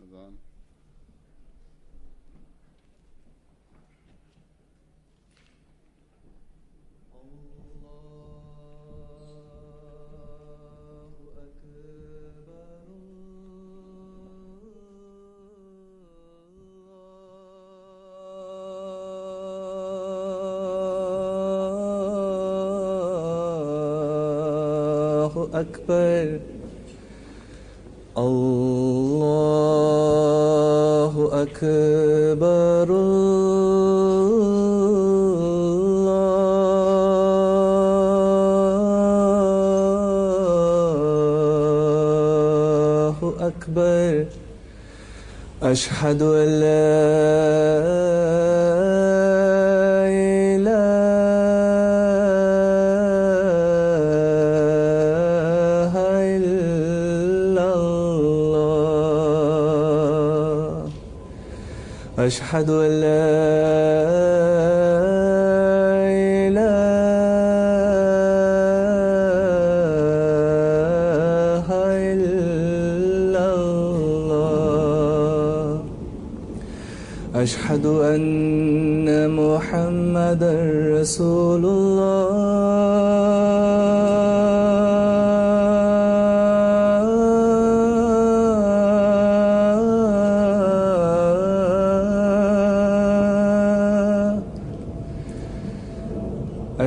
أذان. أكبر. الله أكبر. الله أكبر. أشهد أن لا إله إلا الله. أشهد أن لا إله إلا الله. أشهد أن محمدا رسول الله.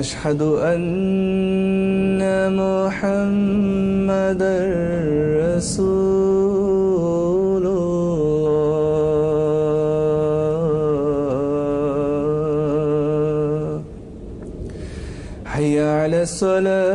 أشهد أن محمدا رسول الله. حي على الصلاة.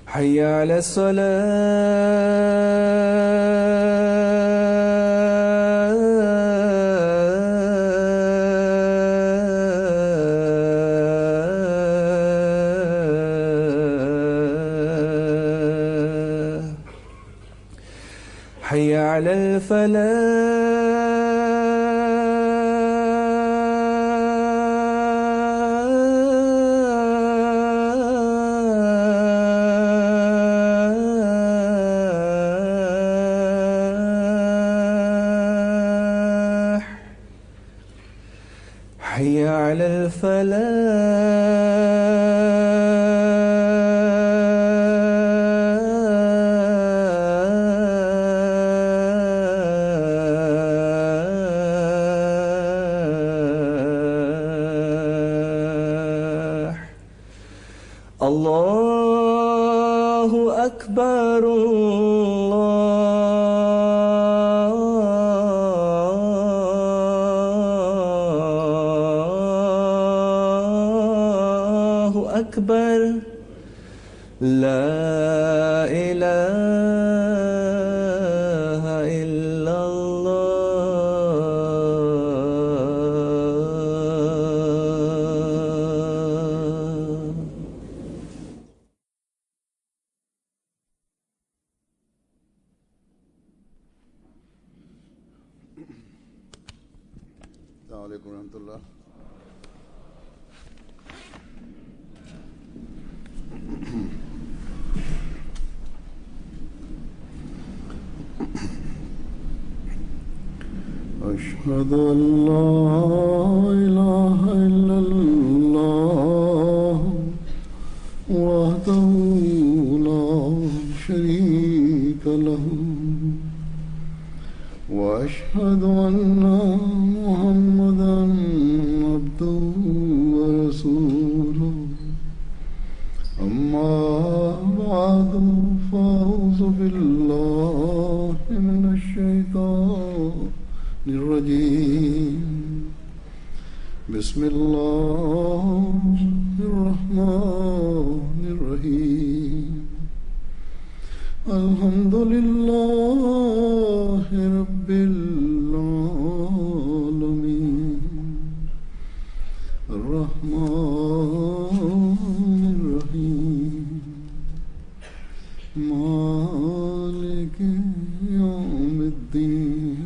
حي على الصلاة. حي على الفلاح. حي على الفلاح. الله أكبر. الله أكبر. لا إله إلا الله. السلام عليكم ورحمة الله. أشهد أن لا إله إلا الله وحده لا شريك له وأشهد أن محمدا عبده ورسوله. أما بعد فأعوذ بالله من الشيطان الرجيم. بسم الله الرحمن الرحيم. الحمد لله رب العالمين. الرحمن الرحيم. مالك يوم الدين.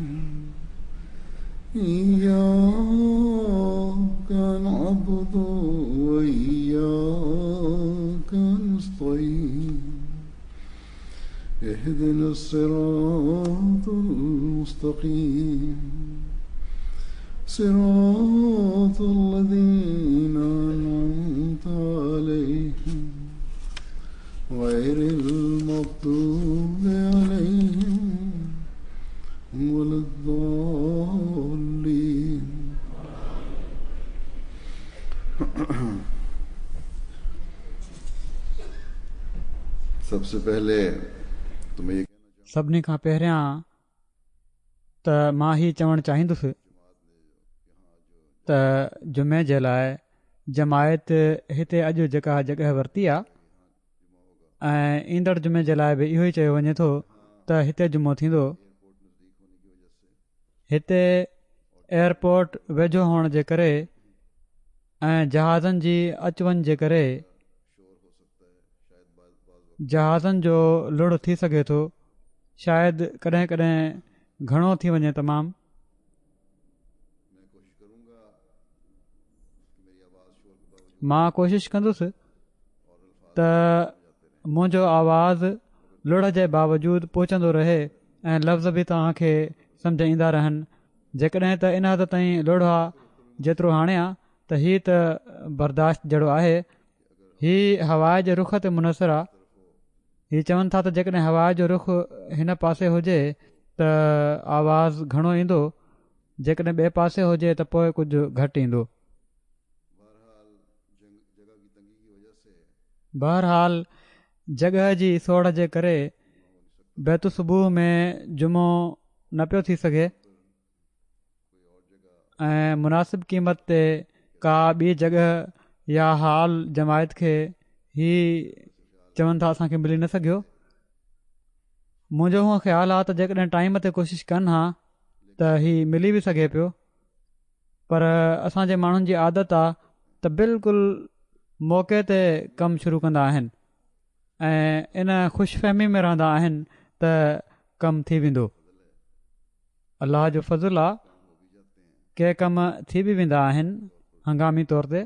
اهدنا الصراط المستقيم صراط الذين أنعمت عليهم غير المغضوب عليهم ولا الضالين. सबसे पहले तुम्हें ये सभिनी खां पहिरियां त मां ही चवणु चाहींदुसि त जुमे जे लाइ जमायत हिते अॼु जेका जॻह वरिती आहे ऐं ईंदड़ जुमे जे लाइ बि इहो ई चयो वञे थो त हिते जुमो थींदो। हिते एयरपोर्ट वेझो हुअण जे करे ऐं जहाज़नि जी अचु वञ जे करे जहाज़नि जो लुड़ थी सघे थो, शायदि कॾहिं कॾहिं घणो थी वञे तमामु। मां कोशिशि कंदुसि त मुंहिंजो आवाज़ु लुड़ जे बावजूदु पहुचंदो रहे ऐं लफ़्ज़ बि तव्हांखे सम्झ ईंदा रहनि। जेकॾहिं त इन हद ताईं लुड़ आहे जेतिरो हाणे आहे त हीअ त बर्दाश्त जहिड़ो आहे। हीअ हवा जे रुख ते मुनसिर आहे। हीअ चवनि था त जेकॾहिं हवा जो रुख हिन पासे हुजे त आवाज़ु घणो ईंदो, जेकॾहिं ॿिए पासे हुजे त पोइ कुझु घटि ईंदो। बहरहाल जॻह जी सोढ़ जे करे बैतु सुबुह में जुमो न पियो थी सघे ऐं मुनासिब क़ीमत ते का ॿी जॻह या हाल जमायत खे ही चवनि था असांखे मिली न सघियो। मुंहिंजो हूअं ख़्यालु आहे त जेकॾहिं टाइम ते कोशिशि कनि हा त ही मिली बि सघे पियो, पर असांजे माण्हुनि जी आदत आहे त बिल्कुलु मौक़े ते कमु शुरू कंदा आहिनि ऐं इन ख़ुशफ़हमी में रहंदा आहिनि त कमु थी वेंदो। अलाह जो फज़ुलु आहे, के कम थी बि वेंदा आहिनि हंगामी तौर ते,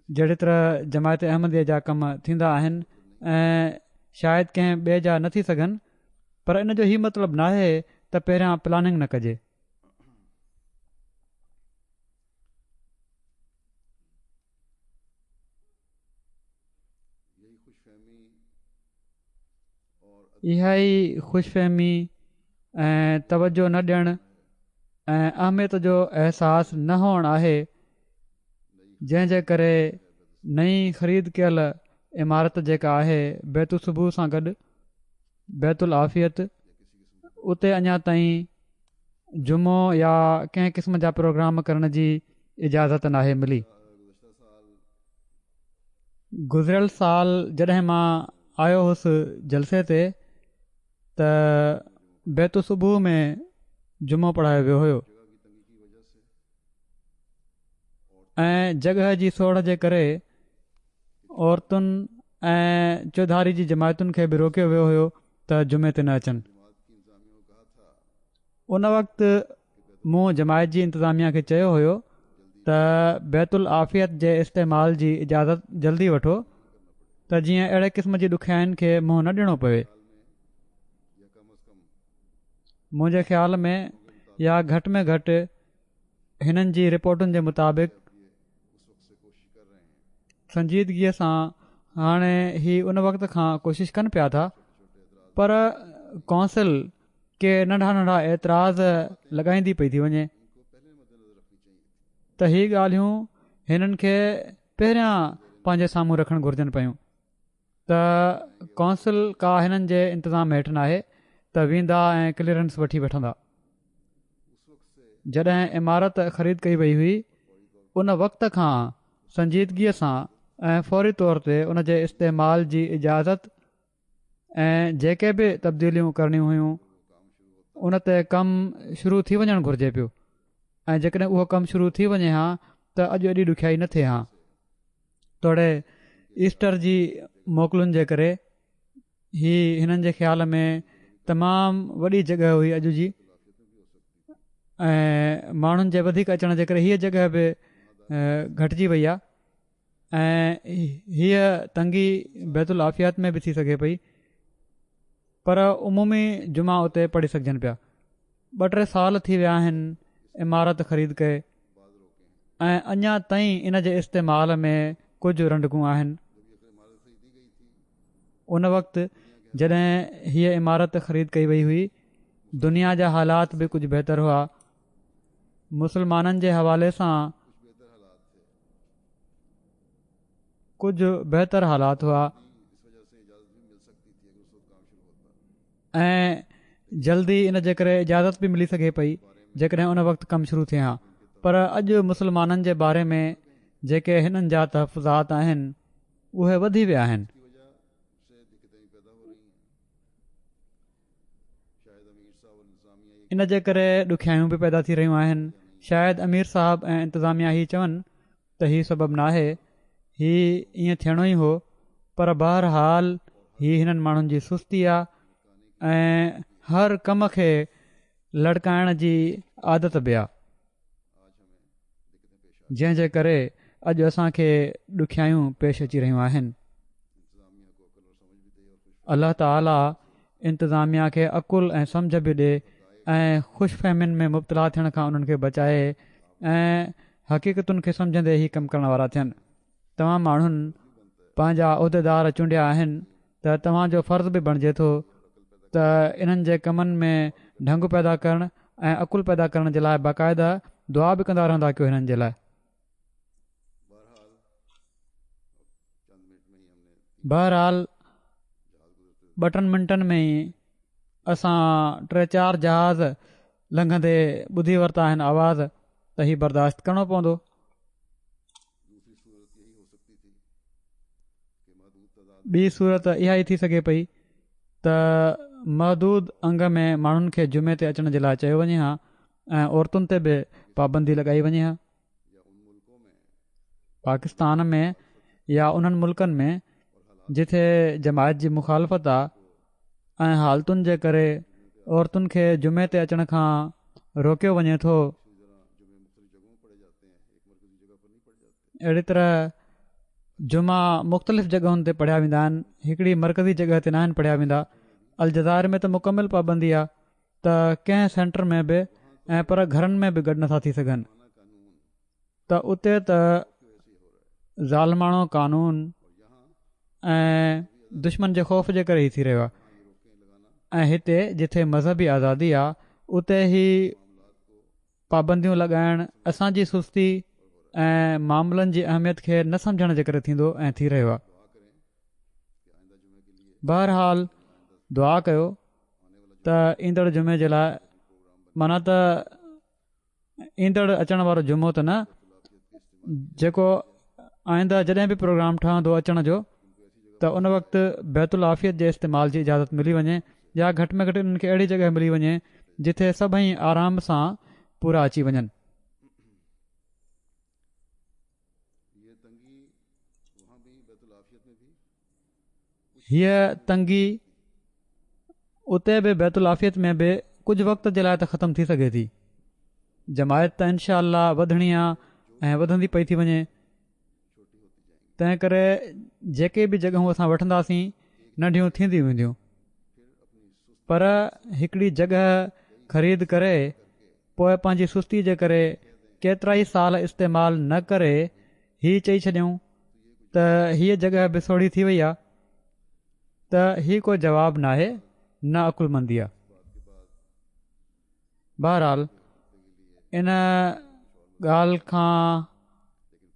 जहिड़ी तरह जमायत अहमदीअ जा कम थींदा आहिनि ऐं शायदि कंहिं ॿिए जा न थी सघनि, पर इन जो हीउ मतिलबु नाहे त पहिरियां प्लानिंग न कजे। इहा ई ख़ुशफ़हमी ऐं तवजो न ॾियणु ऐं अहमियत जो अहसासु न हुअणु आहे जंहिंजे करे नई ख़रीद कयल इमारत जेका आहे बैतु सुबुह सां गॾु बैतुल आफ़ियत, उते अञा ताईं जुमो या कंहिं क़िस्म जा प्रोग्राम करण जी इजाज़त नाहे मिली। गुज़िरियल साल जॾहिं मां आयो हुउसि जलसे ते त बैतु सुबुह में जुमो पढ़ायो वियो हुयो ऐं जॻह जी सोढ़ जे करे औरतुनि ऐं चौधारी जी जमायतुनि खे बि रोकियो वियो हुयो त जुमे ते न अचनि। उन वक़्तु मूं जमायत जी इंतिज़ामिया खे चयो हुयो त बैतुल आफ़ियत जे इस्तेमाल जी इजाज़त जल्दी वठो त जीअं अहिड़े क़िस्म जी ॾुखियाईनि खे मुंहुं न ॾियणो पवे। मुंहिंजे ख़्याल में या घटि में घटि हिननि जी रिपोर्टुनि जे मुताबिक़ संजीदगीअ सां हाणे ही उन वक़्त खां कोशिशि कनि पिया था, पर कौंसिल के नंढा नंढा एतिराज़ लॻाईंदी पई थी वञे त ही ॻाल्हियूं हिननि खे पहिरियां पंहिंजे साम्हूं रखणु घुरिजनि पियूं त कौंसिल का हिननि जे इंतिज़ाम हेठि नाहे त वेंदा ऐं क्लीयरेंस वठी वठंदा। जॾहिं इमारत ख़रीद कई वई हुई उन वक़्त खां संजीदगीअ सां ऐं फौरी तौर ते उन जे इस्तेमाल जी इजाज़त ऐं जेके बि तब्दीलियूं करणियूं हुयूं उन ते कमु शुरू थी वञणु घुरिजे पियो ऐं जेकॾहिं उहो कमु शुरू थी वञे हा त अॼु एॾी ॾुखियाई न थिए हा। तोड़े ईस्टर जी मोकलुनि जे करे ही हिननि जे ख़्याल में तमामु वॾी जॻह हुई अॼु जी ऐं माण्हुनि जे वधीक अचण जे करे हीअ जॻह बि घटिजी वई आहे ऐं हीअ तंगी बैतुल आफ़ियात में बि थी सघे पई। पर उमूमी जुमा उते पढ़ी सघजनि पिया। 2-3 साल थी विया आहिनि इमारत ख़रीद कए ऐं अञा ताईं इन जे इस्तेमाल में कुझु रंडकूं आहिनि। उन वक़्तु जॾहिं हीअ इमारत ख़रीद कई वई हुई दुनिया जा हालात बि कुझु बहितर हुआ। मुसलमाननि जे हवाले सां कुझु बहितर हालात हुआ ऐं जल्दी इन जे करे इजाज़त बि मिली सघे पई जेकॾहिं उन वक़्तु कमु शुरू थिए हा। पर अॼु मुसलमाननि जे बारे में जेके हिननि जा तहफ़ुज़ात आहिनि उहे वधी विया आहिनि। इन जे करे ॾुखियायूं बि पैदा थी रहियूं आहिनि। शायदि अमीर साहब ऐं इंतिज़ामिया ही चवनि त हीउ सबबु नाहे, हीउ ईअं थियणो ई हो, पर बहरहाल हीउ हिननि माण्हुनि जी सुस्ती आहे ऐं हर कम खे लड़काइण जी आदत बि आहे, जंहिंजे करे अॼु असांखे ॾुखियायूं पेश अची रहियूं आहिनि। अल्लाह ताला इंतिज़ामिया खे अक़ुल ऐं सम्झ बि ॾिए ऐं ख़ुशफ़हमियुनि में मुब्तला थियण खां उन्हनि खे बचाए ऐं हक़ीक़तुनि खे सम्झंदे ई कमु करण वारा थियनि। तव्हां माण्हुनि पंहिंजा उहिदेदार चूंडिया आहिनि त तव्हांजो फ़र्ज़ु बि बणिजे थो त इन्हनि जे कमनि में ढंग पैदा करणु ऐं अक़ुल पैदा करण जे लाइ बाक़ाइदा दुआ बि कंदा रहंदा कयो हिननि जे लाइ। बहरहाल 2-3 मिंटनि में ई असां 3-4 जहाज़ लंघंदे ॿुधी वरिता आहिनि आवाज़ त हीउ बर्दाश्त करिणो पवंदो। ॿी सूरत इहा ई थी सघे पई त महदूद अंग में माण्हुनि खे जुमे ते अचण जे लाइ चयो वञे हा ऐं औरतुनि ते बि पाबंदी लॻाई वञे हा। पाकिस्तान में या उन्हनि मुल्कनि में जिथे जमायत जी मुखालफ़त आहे ऐं हालतुनि जे करे औरतुनि खे जुमे ते अचण खां रोकियो वञे थो, अहिड़ी तरह जुमा मुख़्तलिफ़ जॻहुनि ते पढ़िया वेंदा आहिनि, हिकिड़ी मरकज़ी जॻह ते न आहिनि पढ़िया वेंदा। अलजज़ाइर में त मुकमिल पाबंदी आहे त कंहिं सेंटर में बि ऐं पर घरनि में बि गॾु नथा थी सघनि, त उते त ज़ालमाणो कानून ऐं दुश्मन जे ख़ौफ़ जे करे ई थी रहियो आहे। ऐं हिते जिथे मज़हबी आज़ादी आहे उते ई पाबंदियूं लॻाइणु असांजी सुस्ती ऐं मामलनि जी अहमियत खे न सम्झण जे करे थींदो ऐं थी रहियो आहे। बहरहाल दुआ कयो त ईंदड़ जुमे जे लाइ, माना त ईंदड़ अचण वारो जुमो त न, जेको आईंदा जॾहिं बि प्रोग्राम ठहंदो अचण जो त उन वक़्तु बैतुल आफ़ियत जे इस्तेमाल जी इजाज़त मिली वञे या घटि में घटि उन्हनि खे अहिड़ी जॻह मिली वञे जिथे सभई आराम सां पूरा अची वञनि। हीअ तंगी उते बि बैतुल आफ़ियत में बि कुझु वक़्त जे लाइ त ख़तमु थी सघे थी। जमायत त इनशा अल्लाह वधणी आहे ऐं वधंदी पई थी वञे, तंहिं करे जेके बि जॻहियूं असां वठंदासीं नंढियूं थींदियूं वेंदियूं, पर हिकिड़ी जॻह ख़रीद करे पोइ पंहिंजी सुस्ती जे करे केतिरा ई साल इस्तेमालु न करे हीअ चई छॾियूं त हीअ जॻह बि सोढ़ी थी वई आहे, त हीअ कोई जवाबु नाहे, न अकुलमंदी आहे। बहरहाल इन ॻाल्हि खां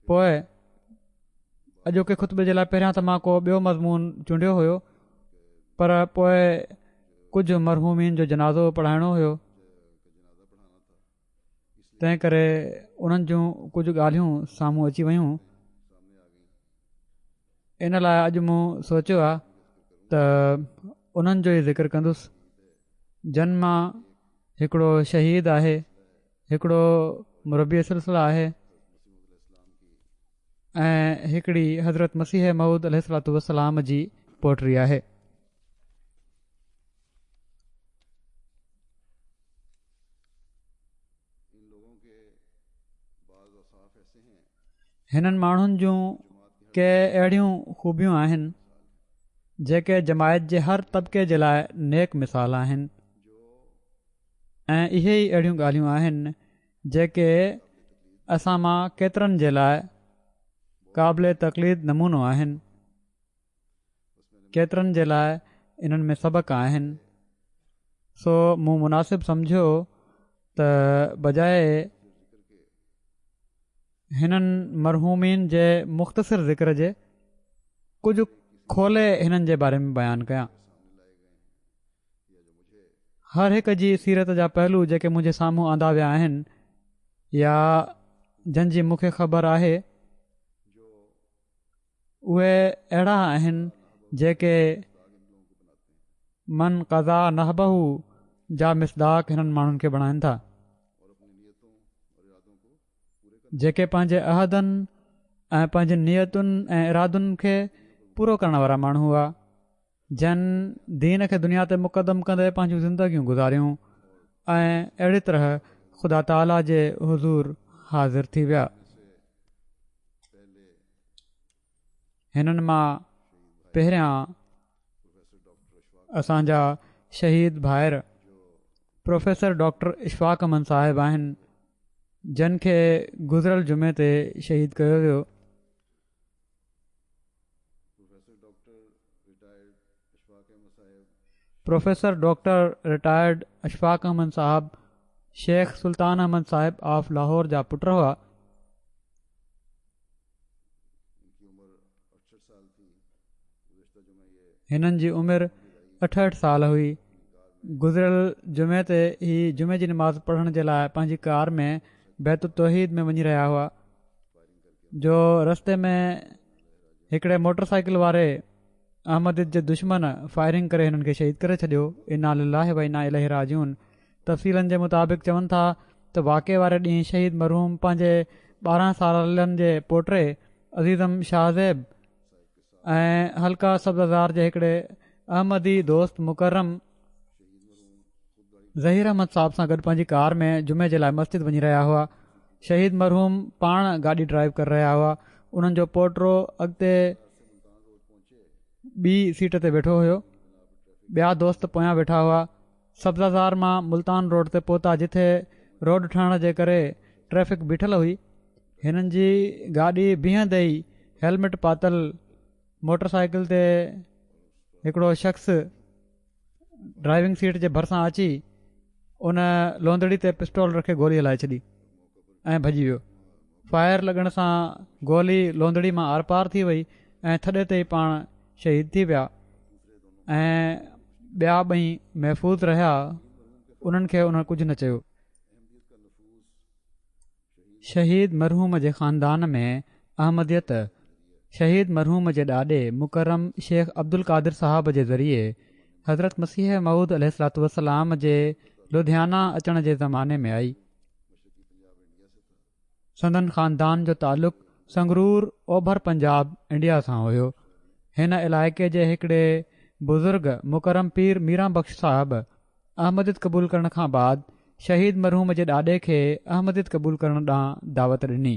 पोइ अॼोके ख़ुतबे जे लाइ पहिरियां त मां को ॿियो मज़मून चूंडियो हुयो, पर पोइ कुझु मरहूमीन जो जनाज़ो पढ़ाइणो हुयो, तंहिं करे उन्हनि जूं कुझु ॻाल्हियूं साम्हूं अची वयूं। इन लाइ अॼु मूं सोचियो आहे त उन्हनि जो ई ज़िक्र कंदुसि, जन मां हिकिड़ो शहीद आहे, हिकिड़ो मुरबी सिलसिला आहे ऐं हिकिड़ी हज़रत मसीह मऊद अलैहिस्सलातु वस्सलाम जी पोटरी आहे। हिननि माण्हुनि जूं के अहिड़ियूं ख़ूबियूं आहिनि जेके जमायत जे हर तबिके जे लाइ नेक मिसाल आहिनि ऐं इहे ई अहिड़ियूं ॻाल्हियूं आहिनि जेके असां मां केतिरनि जे लाइ क़ाबिल तक़लीद नमूनो आहिनि। केतिरनि जे लाइ इन्हनि में सबक़ आहिनि। सो मूं मुनासिबु सम्झियो त बजाए हिननि मरहूमीन जे मुख़्तसिर ज़िक्र जे कुझु खोले हिननि जे बारे में बयानु कयां। हर हिक जी सीरत जा पहलू जेके मुंहिंजे साम्हूं आंदा विया आहिनि या जंहिंजी मूंखे ख़बर आहे उहे अहिड़ा आहिनि जेके मन क़ज़ा नहबहू जा मिसदाक हिननि माण्हुनि खे बणाइनि था, जेके पंहिंजे अहदनि ऐं पंहिंजे नियतुनि ऐं इरादुनि खे पूरो करण वारा माण्हू हुआ, जन दीन खे दुनिया ते मुक़दम कंदे पंहिंजूं ज़िंदगियूं गुज़ारियूं ऐं अहिड़ी तरह ख़ुदा ताला जे हुज़ूर हाज़िर थी विया। हिननि मां पहिरियां असांजा शहीद भाइर प्रोफेसर डॉक्टर इशफ़ाक़ अमन साहिबु आहिनि, जिन खे गुज़िरियल जुमे ते शहीद कयो वियो। Professor doctor retired Ashfaq Ahmed Sahab Sheikh Sultan Ahmed Sahib of Lahore जा पुट हुआ। हिननि जी उमिरि 68 साल हुई। गुज़िरियल जुमे ते ही जुमे जी नमाज़ पढ़ण जे लाइ पंहिंजी कार में बैत तौहीद में वञी रहिया हुआ जो रस्ते में हिकिड़े मोटरसाइकिल वारे अहमद जे दुश्मन फायरिंग करे हिननि खे शहीद करे छॾियो। इन्ना लिल्लाहि व इन्ना इलैहि राजिऊन। तफ़सीलनि जे मुताबिक़ चवनि था त वाक़े वारे ॾींहुं शहीद मरहूम पंहिंजे 12 सालनि जे पोटे अज़ीज़म शाहज़ैब ऐं हल्का सब्ज़ार जे हिकिड़े अहमदी दोस्त मुकर्रम ज़हीर अहमद साहब सां गॾु पंहिंजी कार में जुमे जे लाइ मस्जिद वञी रहिया हुआ। शहीद मरहूम पाण गाॾी ड्राइव करे रहिया हुआ। उन्हनि जो पोटो अॻिते ॿी सीट ते वेठो हुयो, ॿिया दोस्त पोयां वेठा हुआ। सब्ज़ाज़ार मां मुल्तान रोड ते पहुता, जिथे रोड ठहण जे करे ट्रैफ़िक बीठल हुई। हिननि जी गाॾी बीहंदे ई हेलमेट पातल मोटरसाइकिल ते हिकिड़ो शख़्स ड्राइविंग सीट जे भरिसां अची उन लोंदड़ी ते पिस्टोल रखे गोली हलाए छॾी ऐं भॼी वियो। फायर लॻण सां गोली लोंदड़ी मां आर पार थी वई ऐं थॾे ते ई पाण शहीद थी विया ऐं ॿिया ॿई महफ़ूज़ रहिया। उन्हनि खे उन कुझु न चयो। शहीद मरहूम जे ख़ानदान में अहमदियत शहीद मरहूम जे ॾाॾे मुकर्रम शेख अब्दुल कादिर साहब जे ज़रिए हज़रत मसीह मऊद अलैहिस्सलातु वस्सलाम जे लुधियाना अचण जे ज़माने में आई। संदन ख़ानदान जो तालुक़ संगरूर ओभर पंजाब इंडिया सां हुयो। हिन इलाइक़े जे हिकिड़े बुज़ुर्ग मुकरम पीर मीरा बख़्श साहब अहमदियत क़बूल करण खां बाद शहीद मरहूम जे ॾाॾे खे अहमदियत क़बूल करण ॾांहुं दावत ॾिनी।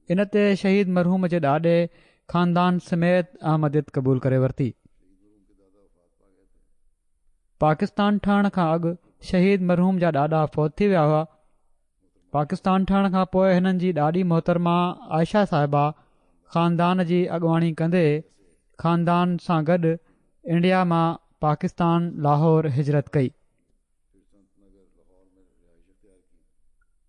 इन ते शहीद मरहूम जे ॾाॾे ख़ानदान समेत अहमदियत क़बूल करे वरिती। पाकिस्तान ठहण खां अॻु शहीद मरहूम जा ॾाॾा फ़ौत थी विया हुआ। पाकिस्तान ठहण खां पोइ हिननि जी ॾाॾी मोहतरमा आयशा साहिबा ख़ानदान जी अॻुवाणी कंदे ख़ानदान सां गॾु इंडिया मां पाकिस्तान लाहौर हिजरत कई।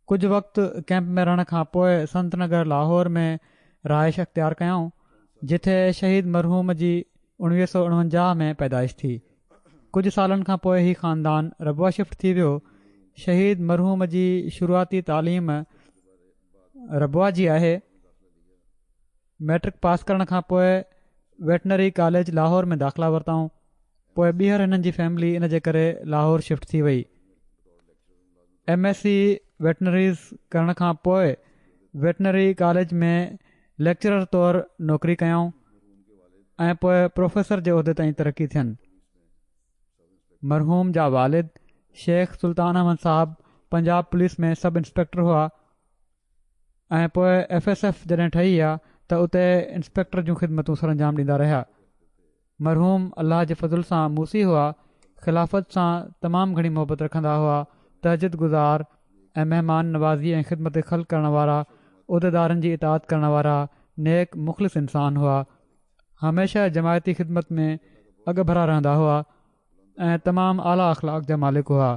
कुझु वक़्तु कैंप में रहण खां पोइ संतनगर लाहौर में रहाइश अख़्तियार कयऊं, जिथे शहीद मरहूम जी 1949 में पैदाइश थी। कुझु सालनि खां पोइ ही ख़ानदान रबुआ शिफ्ट थी वियो। शहीद मरहूम जी शुरूआती तालीम रबुआ जी आहे। मैट्रिक पास करण खां पोइ वेटनरी कॉलेज लाहौर में दाख़िला वरितऊं। पोइ ॿीहर हिननि जी फैमिली इन जे करे लाहौर शिफ्ट थी वई। MSc वेटनरीज़ करण खां पोइ वेटनरी कॉलेज में लेक्चरर तौरु नौकरी कयऊं ऐं पोइ प्रोफेसर जे उहिदे ताईं तरक़ी थियनि। मरहूम जा वालिद शेख सुल्तान अहमद साहब पंजाब पुलिस में सब इंस्पेक्टर हुआ ऐं पोइ FSF जॾहिं ठही आहे त उते इंस्पेक्टर जूं ख़िदमतूं सरंजाम ॾींदा रहिया। मरहूम अलाह जे फज़ुल सां मूसी हुआ, ख़िलाफ़त सां तमामु घणी मोहबत रखंदा हुआ, तहजिद गुज़ार ऐं महिमान नवाज़ी ऐं ख़िदमत ख़ल्क़ करण वारा, उहिदेदारनि जी इताअत करण वारा, नेक मुख़लिस इंसान हुआ। हमेशह जमायती ख़िदमत में अॻु भरा रहंदा हुआ ऐं तमामु आला अख़लाक जा मालिक हुआ।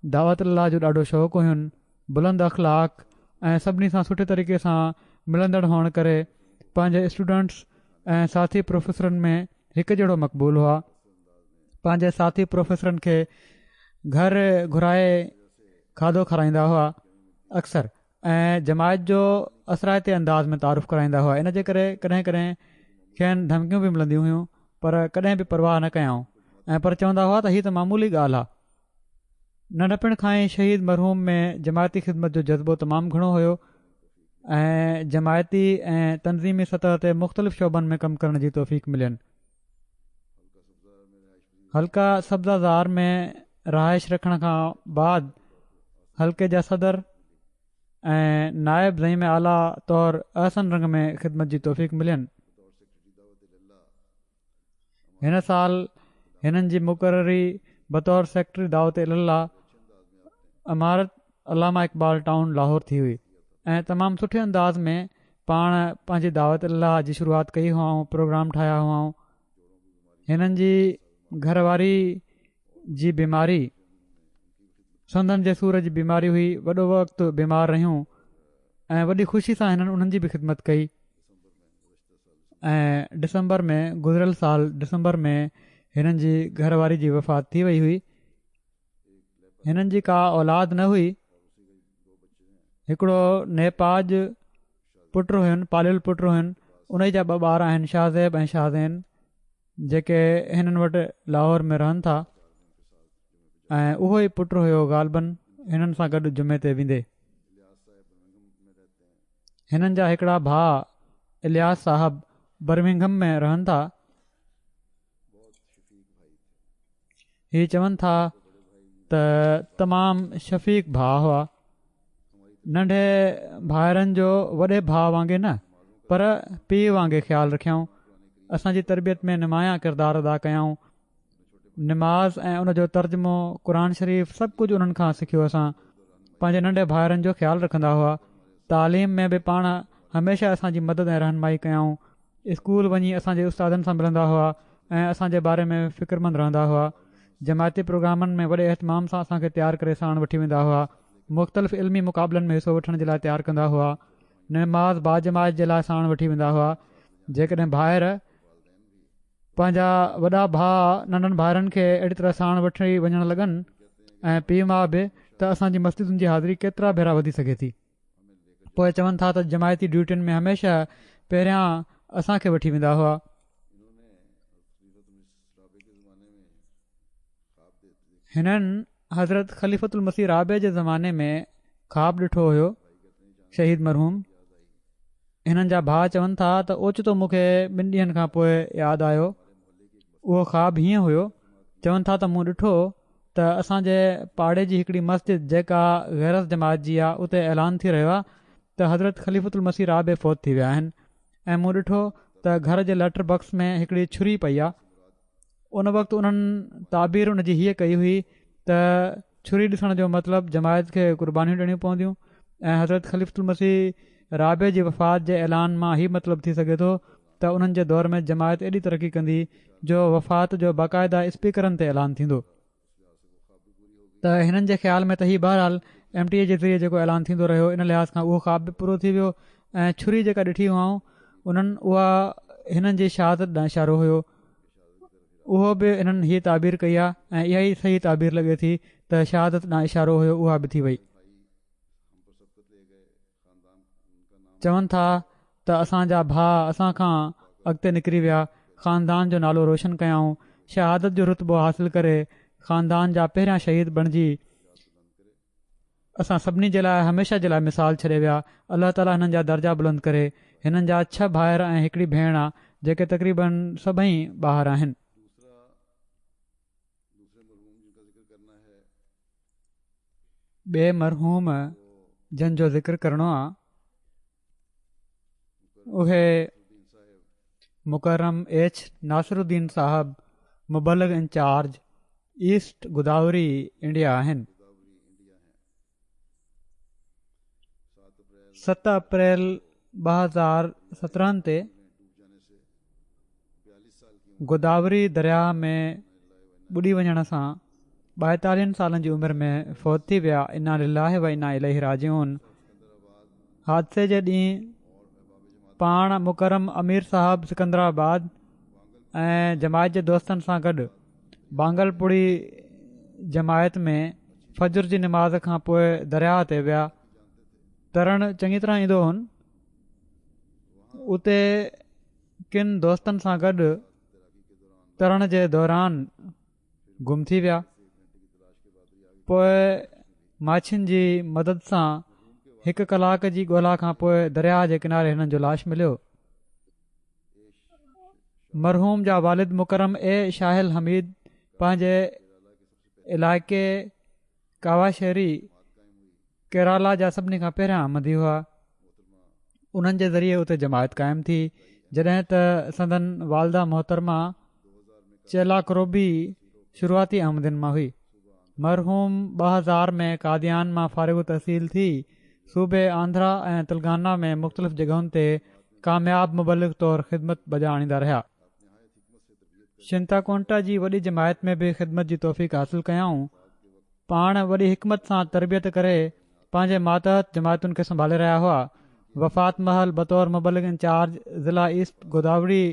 दावत अल्लाह जो ॾाढो शौक़ु हुयुनि। बुलंद अख़लाक ऐं सभिनी सां सुठे तरीक़े सां मिलंदड़ हुअण करे पंहिंजे स्टूडेंट्स ऐं साथी प्रोफेसरनि में हिकु जहिड़ो मक़बूल हुआ। पंहिंजे साथी प्रोफेसरनि खे घर घुराए खाधो खाराईंदा हुआ अक्सर, ऐं जमायत जो असराइते अंदाज़ में तारुफ़ कराईंदा हुआ। इन जे करे कॾहिं कॾहिं खेनि धमकियूं बि मिलंदियूं हुयूं, पर कॾहिं बि परवाह न कयऊं ऐं पर चवंदा हुआ त हीअ त मामूली ॻाल्हि आहे। नंढपण खां ई शहीद मरहूम में जमायती ख़िदमत जो जज़्बो तमामु घणो हुयो ऐं जमायती ऐं तनज़ीमी सतह ते मुख़्तलिफ़ शोबनि में कमु करण जी तौफ़ीक़ मिलियनि। हल्का सब्ज़ाज़ार में रहाइश रखण खां बाद हल्के जा सदर ऐं नायब ज़ईम आला तौरु अहसन रंग में ख़िदमत जी तौफ़ीक़ मिलियनि। हिन साल हिननि जी मुक़ररी बतौर सेक्रेटरी दावत इल्लाह इमारत अलामा इक़बाल टाउन लाहौर थी हुई ऐं तमामु सुठे अंदाज़ में पाण पंहिंजी दावत इल्लाह जी शुरूआति कई हुआऊं, प्रोग्राम ठाहिया हुआऊं। हिननि जी घरवारी जी बीमारी संदन जे सूर जी बीमारी हुई, वॾो वक़्तु बीमार रहियूं ऐं वॾी ख़ुशी सां हिननि उन्हनि जी बि ख़िदमत कई ऐं डिसंबर में गुज़िरियल साल डिसंबर में हिननि जी घरवारी जी वफ़ात थी वई हुई। हिननि जी का औलाद न हुई। हिकिड़ो नेपाज पुटु हुयुनि, पालियल पुटु हुयुनि, उन जा 2 ॿार आहिनि, शाहज़ैब ऐं शाहज़ैन, जेके हिननि वटि लाहौर में रहनि था ऐं उहो ई पुटु हुयो ग़ालिबन हिननि सां गॾु जुमे ते वेंदे। हिननि जा हिकिड़ा भाउ इलियास साहब बर्मिंघम में रहनि था। हीअ चवनि था त तमामु शफ़ीक़ भाउ हुआ, नंढे भाइरनि जो वॾे भाउ वांगुरु न पर पीउ वांगुरु ख़्यालु रखियऊं। असांजी तरबियत में नुमाया किरदारु अदा कयऊं। निमाज़ ऐं उन जो तर्जुमो, क़ुर शरीफ़ सभु कुझु उन्हनि खां सिखियो। असां पंहिंजे नंढे भाइरनि जो ख़्यालु रखंदा हुआ। तालीम में बि पाण हमेशह असांजी मदद ऐं रहनुमाई कयऊं। स्कूल वञी असांजे उस्तादनि सां मिलंदा हुआ ऐं असांजे बारे में फ़िक्रमंद रहंदा हुआ। जमायती प्रोग्रामनि में वॾे एहतमाम सां असांखे तयारु करे साण वठी वेंदा हुआ। मुख़्तलिफ़ इल्मी मुक़ाबलनि में हिसो वठण जे लाइ तयारु कंदा हुआ। निमाज़ बाजमात जे लाइ साण वठी वेंदा हुआ। जेकॾहिं ॿाहिर पंहिंजा वॾा भाउ नंढनि भाइरनि खे अहिड़ी तरह साण वठी वञणु लॻनि ऐं पीउ माउ बि, त असांजी मस्जिदुनि जी हाज़िरी केतिरा भेरा वधी सघे थी। पोइ चवनि था त जमायती ड्यूटियुनि में हमेशह पहिरियां असांखे वठी वेंदा हुआ। हिननि हज़रत ख़लीफ़तुल मसीह राबे जे ज़माने में ख़्वाबु ॾिठो हुयो शहीद मरहूम। हिननि जा भाउ चवनि था त ओचितो मूंखे 2 ॾींहंनि खां पोइ यादि आयो। उहो ख़्वाबु हीअं हुयो, चवनि था त मूं ॾिठो त असांजे पाड़े जी हिकिड़ी मस्जिद जेका गैरस जमात जी आहे, उते ऐलान थी रहियो आहे त हज़रत ख़लीफ़तुल मसीह राबे फ़ौत थी विया आहिनि। ऐं मूं ॾिठो त घर जे लेटर बॉक्स में हिकिड़ी छुरी पई आहे। उन वक़्तु उन्हनि ताबीर उन जी हीअ कई हुई त छुरी ॾिसण जो मतिलबु जमायत खे क़ुर्बानियूं ॾियणियूं पवंदियूं ऐं हज़रत ख़लीफ़तुल मसीह राबे जी वफ़ात जे ऐलान मां हीअ मतिलबु थी सघे थो त उन्हनि जे दौर में जमायत एॾी तरक़ी कंदी जो वफ़ात जो बाक़ाइदा स्पीकरनि ते ऐलान थींदो। त हिननि जे ख़्याल में त हीअ बहरहाल MTA जे ज़रिए जेको ऐलान थींदो रहियो, इन लिहाज़ खां उहो ख़्वाब बि पूरो थी वियो ऐं छुरी जेका ॾिठी हुआऊं उन्हनि उहा हिननि जी शहादत ॾांहुं इशारो हुयो। उहो बि हिननि हीअ ताबीर कई आहे ऐं इहा ई सही ताबीर लॻे थी त शहादत ॾांहुं इशारो हुयो, उहा बि थी वई। चवनि था त असांजा भाउ असां खां अॻिते निकिरी विया, ख़ानदान जो नालो रोशन कयऊं, शहादत जो रुतबो हासिल करे ख़ानदान जा पहिरियां शहीद बणिजी असां सभिनी जे लाइ हमेशह जे लाइ मिसाल छॾे विया। अलाह ताला हिननि जा दर्जा बुलंद करे। हिननि जा 6 भाइर ऐं हिकिड़ी भेण आहे जेके तक़रीबन सभई ॿाहिरि आहिनि। ॿिए मरहूम जंहिंजो ज़िक्र करणो आहे उहे मुकरम एच नासिरुद्दीन साहब मुबलग इंचार्ज ईस्ट गोदावरी इंडिया आहिनि। 7 अप्रैल 2017 ते गोदावरी दरिया में ॿुॾी वञण सां 42 सालनि जी उमिरि में फ़ौत थी विया। इना लिल्लाहि व इना इलैहि राजिऊन। हादसे जे ॾींहुं पाण मुकरम अमीर साहब सिकंदराबाद ऐं जमायत जे दोस्तनि सां गॾु बांगलपुरी जमायत में फजर जी नमाज़ खां पोइ दरिया ते विया। तरणु चङी तरह ईंदो हुन। उते किन दोस्तनि सां गॾु तरण जे दौरान गुम थी विया। पोइ माछियुनि जी मदद सां 1 कलाक जी ॻोल्हा खां पोइ दरिया जे किनारे हिननि जो लाश मिलियो। मरहूम जा वालिद मुकरम ए शाहिल हमीद पंहिंजे इलाइक़े कावाशेरी केरला जा सभिनी खां पहिरियां अहमदी हुआ। उन्हनि जे ज़रिए उते जमायत क़ाइमु थी। जॾहिं त संदन वालदा मोहतरमा चेला क्रोबी शुरूआती अहमदिन मां हुई। मरहूम 2000 में कादियान मां फारिग तहसील थी सूबे आंध्रा ऐं तेलंगाना में मुख़्तलिफ़ जॻहुनि ते कामयाब मुबलिग तौरु ख़िदमत बजा आणींदा रहिया। शिंताकोंटा जी वॾी जमायत में बि ख़िदमत जी तौफ़ीक़ हासिल कयाऊं। पाण वॾी हिकमत सां तरबियत करे पंहिंजे मातहत जमायतुनि खे संभाले रहिया हुआ। वफ़ात महल बतौर मुबलिग इंचार्ज ज़िला ईस्ट गोदावरी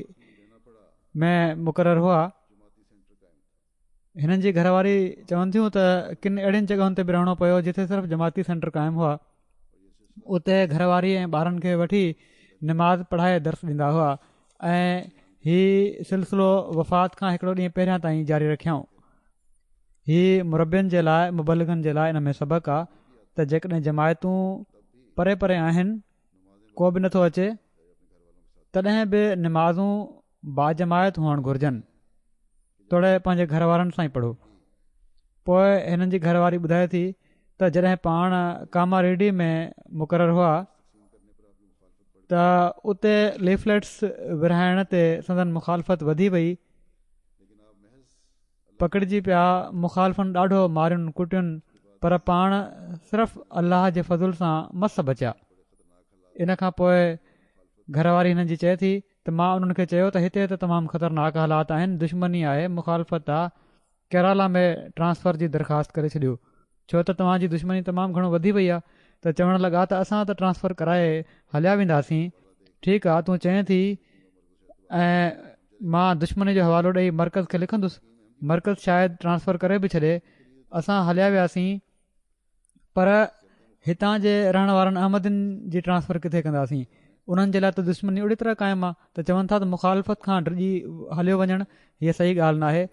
में मुक़ररु हुआ। हिननि जी घरवारी चवनि थियूं त किन अहिड़ियुनि जॻहियुनि ते बि रहणो पियो जिथे सिर्फ़ु जमाती सेंटर क़ाइमु हुआ। उते घरवारी ऐं ॿारनि खे वठी नमाज़ पढ़ाए दर्स ॾींदा हुआ ऐं हीउ सिलसिलो वफ़ात खां हिकिड़ो ॾींहुं पहिरियां ताईं जारी रखियऊं। हीउ मुरबियुनि जे लाइ मुबलिगनि जे लाइ इन में सबक़ु आहे त जेकॾहिं जमायतूं परे परे आहिनि, को बि नथो अचे, तॾहिं बि नमाज़ूं बाजमायत हुअणु घुरिजनि। तोड़े पंहिंजे घर वारनि सां ई पढ़ो। पोइ हिननि जी घरवारी ॿुधाए थी त जॾहिं पाण कामारेडी में मुक़ररु हुआ त उते लीफलेट्स विरहाइण ते संदन मुखालफ़त वधी वई। पकड़िजी पिया, मुखालफ़नि ॾाढो मारियुनि कुटियुनि, पर पाण सिर्फ़ु अलाह जे फज़ुल सां मस बचिया। इन खां पोइ घरवारी हिननि जी चए थी त मां उन्हनि खे चयो त हिते त तमामु ख़तरनाक हालात आहिनि, दुश्मनी आहे, मुखालफ़त आहे, केरला में ट्रांसफ़र जी दरख़्वास्त करे छॾियो छो त तव्हांजी दुश्मनी तमामु घणो वधी वई आहे। त चवणु लॻा त असां त ट्रांसफ़र कराए हलिया वेंदासीं। ठीकु आहे, तूं चए थी ऐं मां दुश्मनी जो हवालो ॾेई मर्कज़ खे लिखंदुसि। मर्कज़ शायदि ट्रांसफ़र करे बि छॾे। असां हलिया वियासीं, पर हितां जे रहण वारनि अहमदिन जी ट्रांसफ़र किथे कंदासीं? उन्हनि जे लाइ त दुश्मनी ओड़ी तरह क़ाइमु आहे त चवनि था त मुखालफ़त खां डिॼी हलियो वञणु हीअ सही ॻाल्हि न आहे।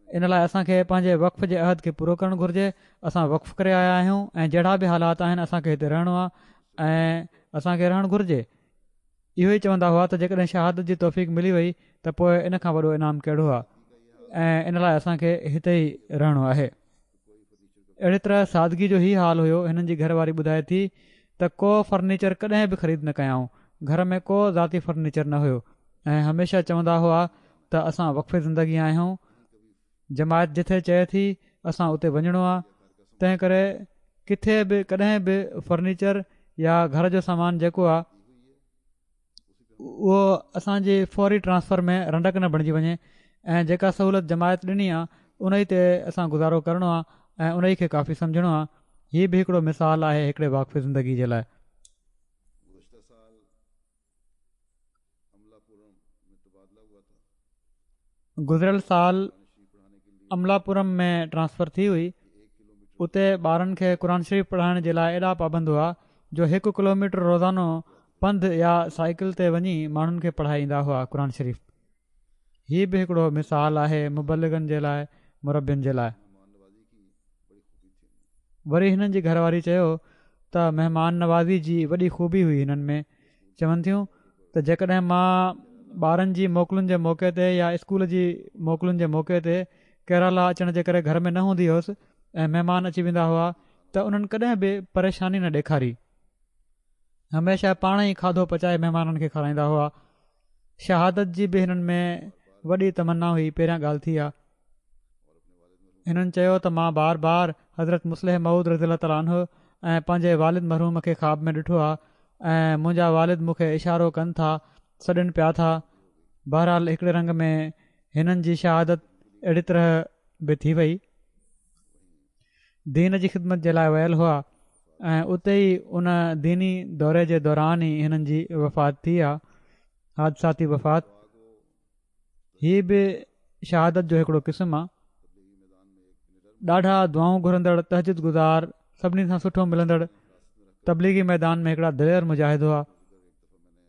इन लाइ असांखे पंहिंजे वक़्फ़ जे अहद खे पूरो करणु घुरिजे। असां वक़्फ़ करे आया आहियूं ऐं जहिड़ा बि हालात आहिनि असांखे हिते रहणो आहे ऐं असांखे रहणु घुरिजे। इहो ई चवंदा हुआ त जेकॾहिं शहादत जी तौफ़ीक़ मिली वई त पोइ इन खां वॾो इनाम कहिड़ो आहे ऐं इन लाइ असांखे हिते ई रहणो आहे। अहिड़ी तरह सादगी जो ई हाल हुयो। हिननि जी घरवारी ॿुधाए थी त को फर्नीचर कॾहिं बि ख़रीद न कयाऊं। घर में को ज़ाती फर्नीचर न हुयो ऐं हमेशह चवंदा हुआ त असां वक़फ़े ज़िंदगी आहियूं। जमायत जिथे चए थी असां उते वञिणो आहे। तंहिं करे किथे बि कॾहिं बि फर्नीचर या घर जो सामान जेको आहे उहो असांजी फौरी ट्रांसफ़र में रंडक न बणिजी वञे ऐं जेका सहूलियत जमायत ॾिनी आहे उन ई ते असां गुज़ारो करिणो आहे ऐं उन ई खे काफ़ी सम्झणो आहे। हीअ बि हिकिड़ो मिसाल आहे हिकिड़े वाक़फ़े ज़िंदगी जे लाइ। गुज़िरियल साल अमलापुरम में ट्रांसफ़र थी हुई। उते ॿारनि खे क़ुर शरीफ़ पढ़ाइण जे लाइ एॾा पाबंद हुआ जो 1 किलोमीटर रोज़ानो पंधु या साइकिल ते वञी माण्हुनि खे पढ़ाए ईंदा हुआ क़ुर शरीफ़। हीअ बि हिकिड़ो मिसाल आहे मुबलिगनि जे लाइ, मुरबियुनि जे लाइ। वरी हिननि जी घरवारी चयो त महिमान नवाज़ी जी वॾी ख़ूबी हुई हिननि में। चवनि थियूं त जेकॾहिं मां ॿारनि जी मोकलुनि जे मौक़े ते या स्कूल जी मोकलुनि जे मौक़े ते केरला अचण जे करे घर में न हूंदी हुअसि ऐं महिमान अची वेंदा हुआ त उन्हनि कॾहिं बि परेशानी न ॾेखारी। हमेशह पाण ई खाधो पचाए महिमाननि खे खाराईंदा हुआ। शहादत जी बि हिननि में वॾी तमन्ना हुई, पहिरियां ॻाल्हि थी आहे। हिननि चयो त मां बार बार हज़रत मुस्लिह मऊद रज़ी ताला अन्हु ऐं पंहिंजे वालिद मरहूम खे ख़्वाब में ॾिठो आहे ऐं मुंहिंजा वालिद मूंखे इशारो कनि था, सॾनि पिया था। बहरहाल हिकिड़े रंग में हिननि जी शहादत अहिड़ी तरह बि थी वई। दीन जी ख़िदमत जे लाइ वियल हुआ ऐं उते ई उन दीनी दौरे जे दौरान ई हिननि जी वफ़ात थी आहे, हादसाती वफ़ात। हीअ बि शहादत जो हिकिड़ो क़िस्म आहे। ॾाढा दुआऊं घुरंदड़, तहजुद गुज़ार, सभिनी सां सुठो मिलंदड़ तबलीगी मैदान में हिकिड़ा दिलेर मुजाहिद हुआ।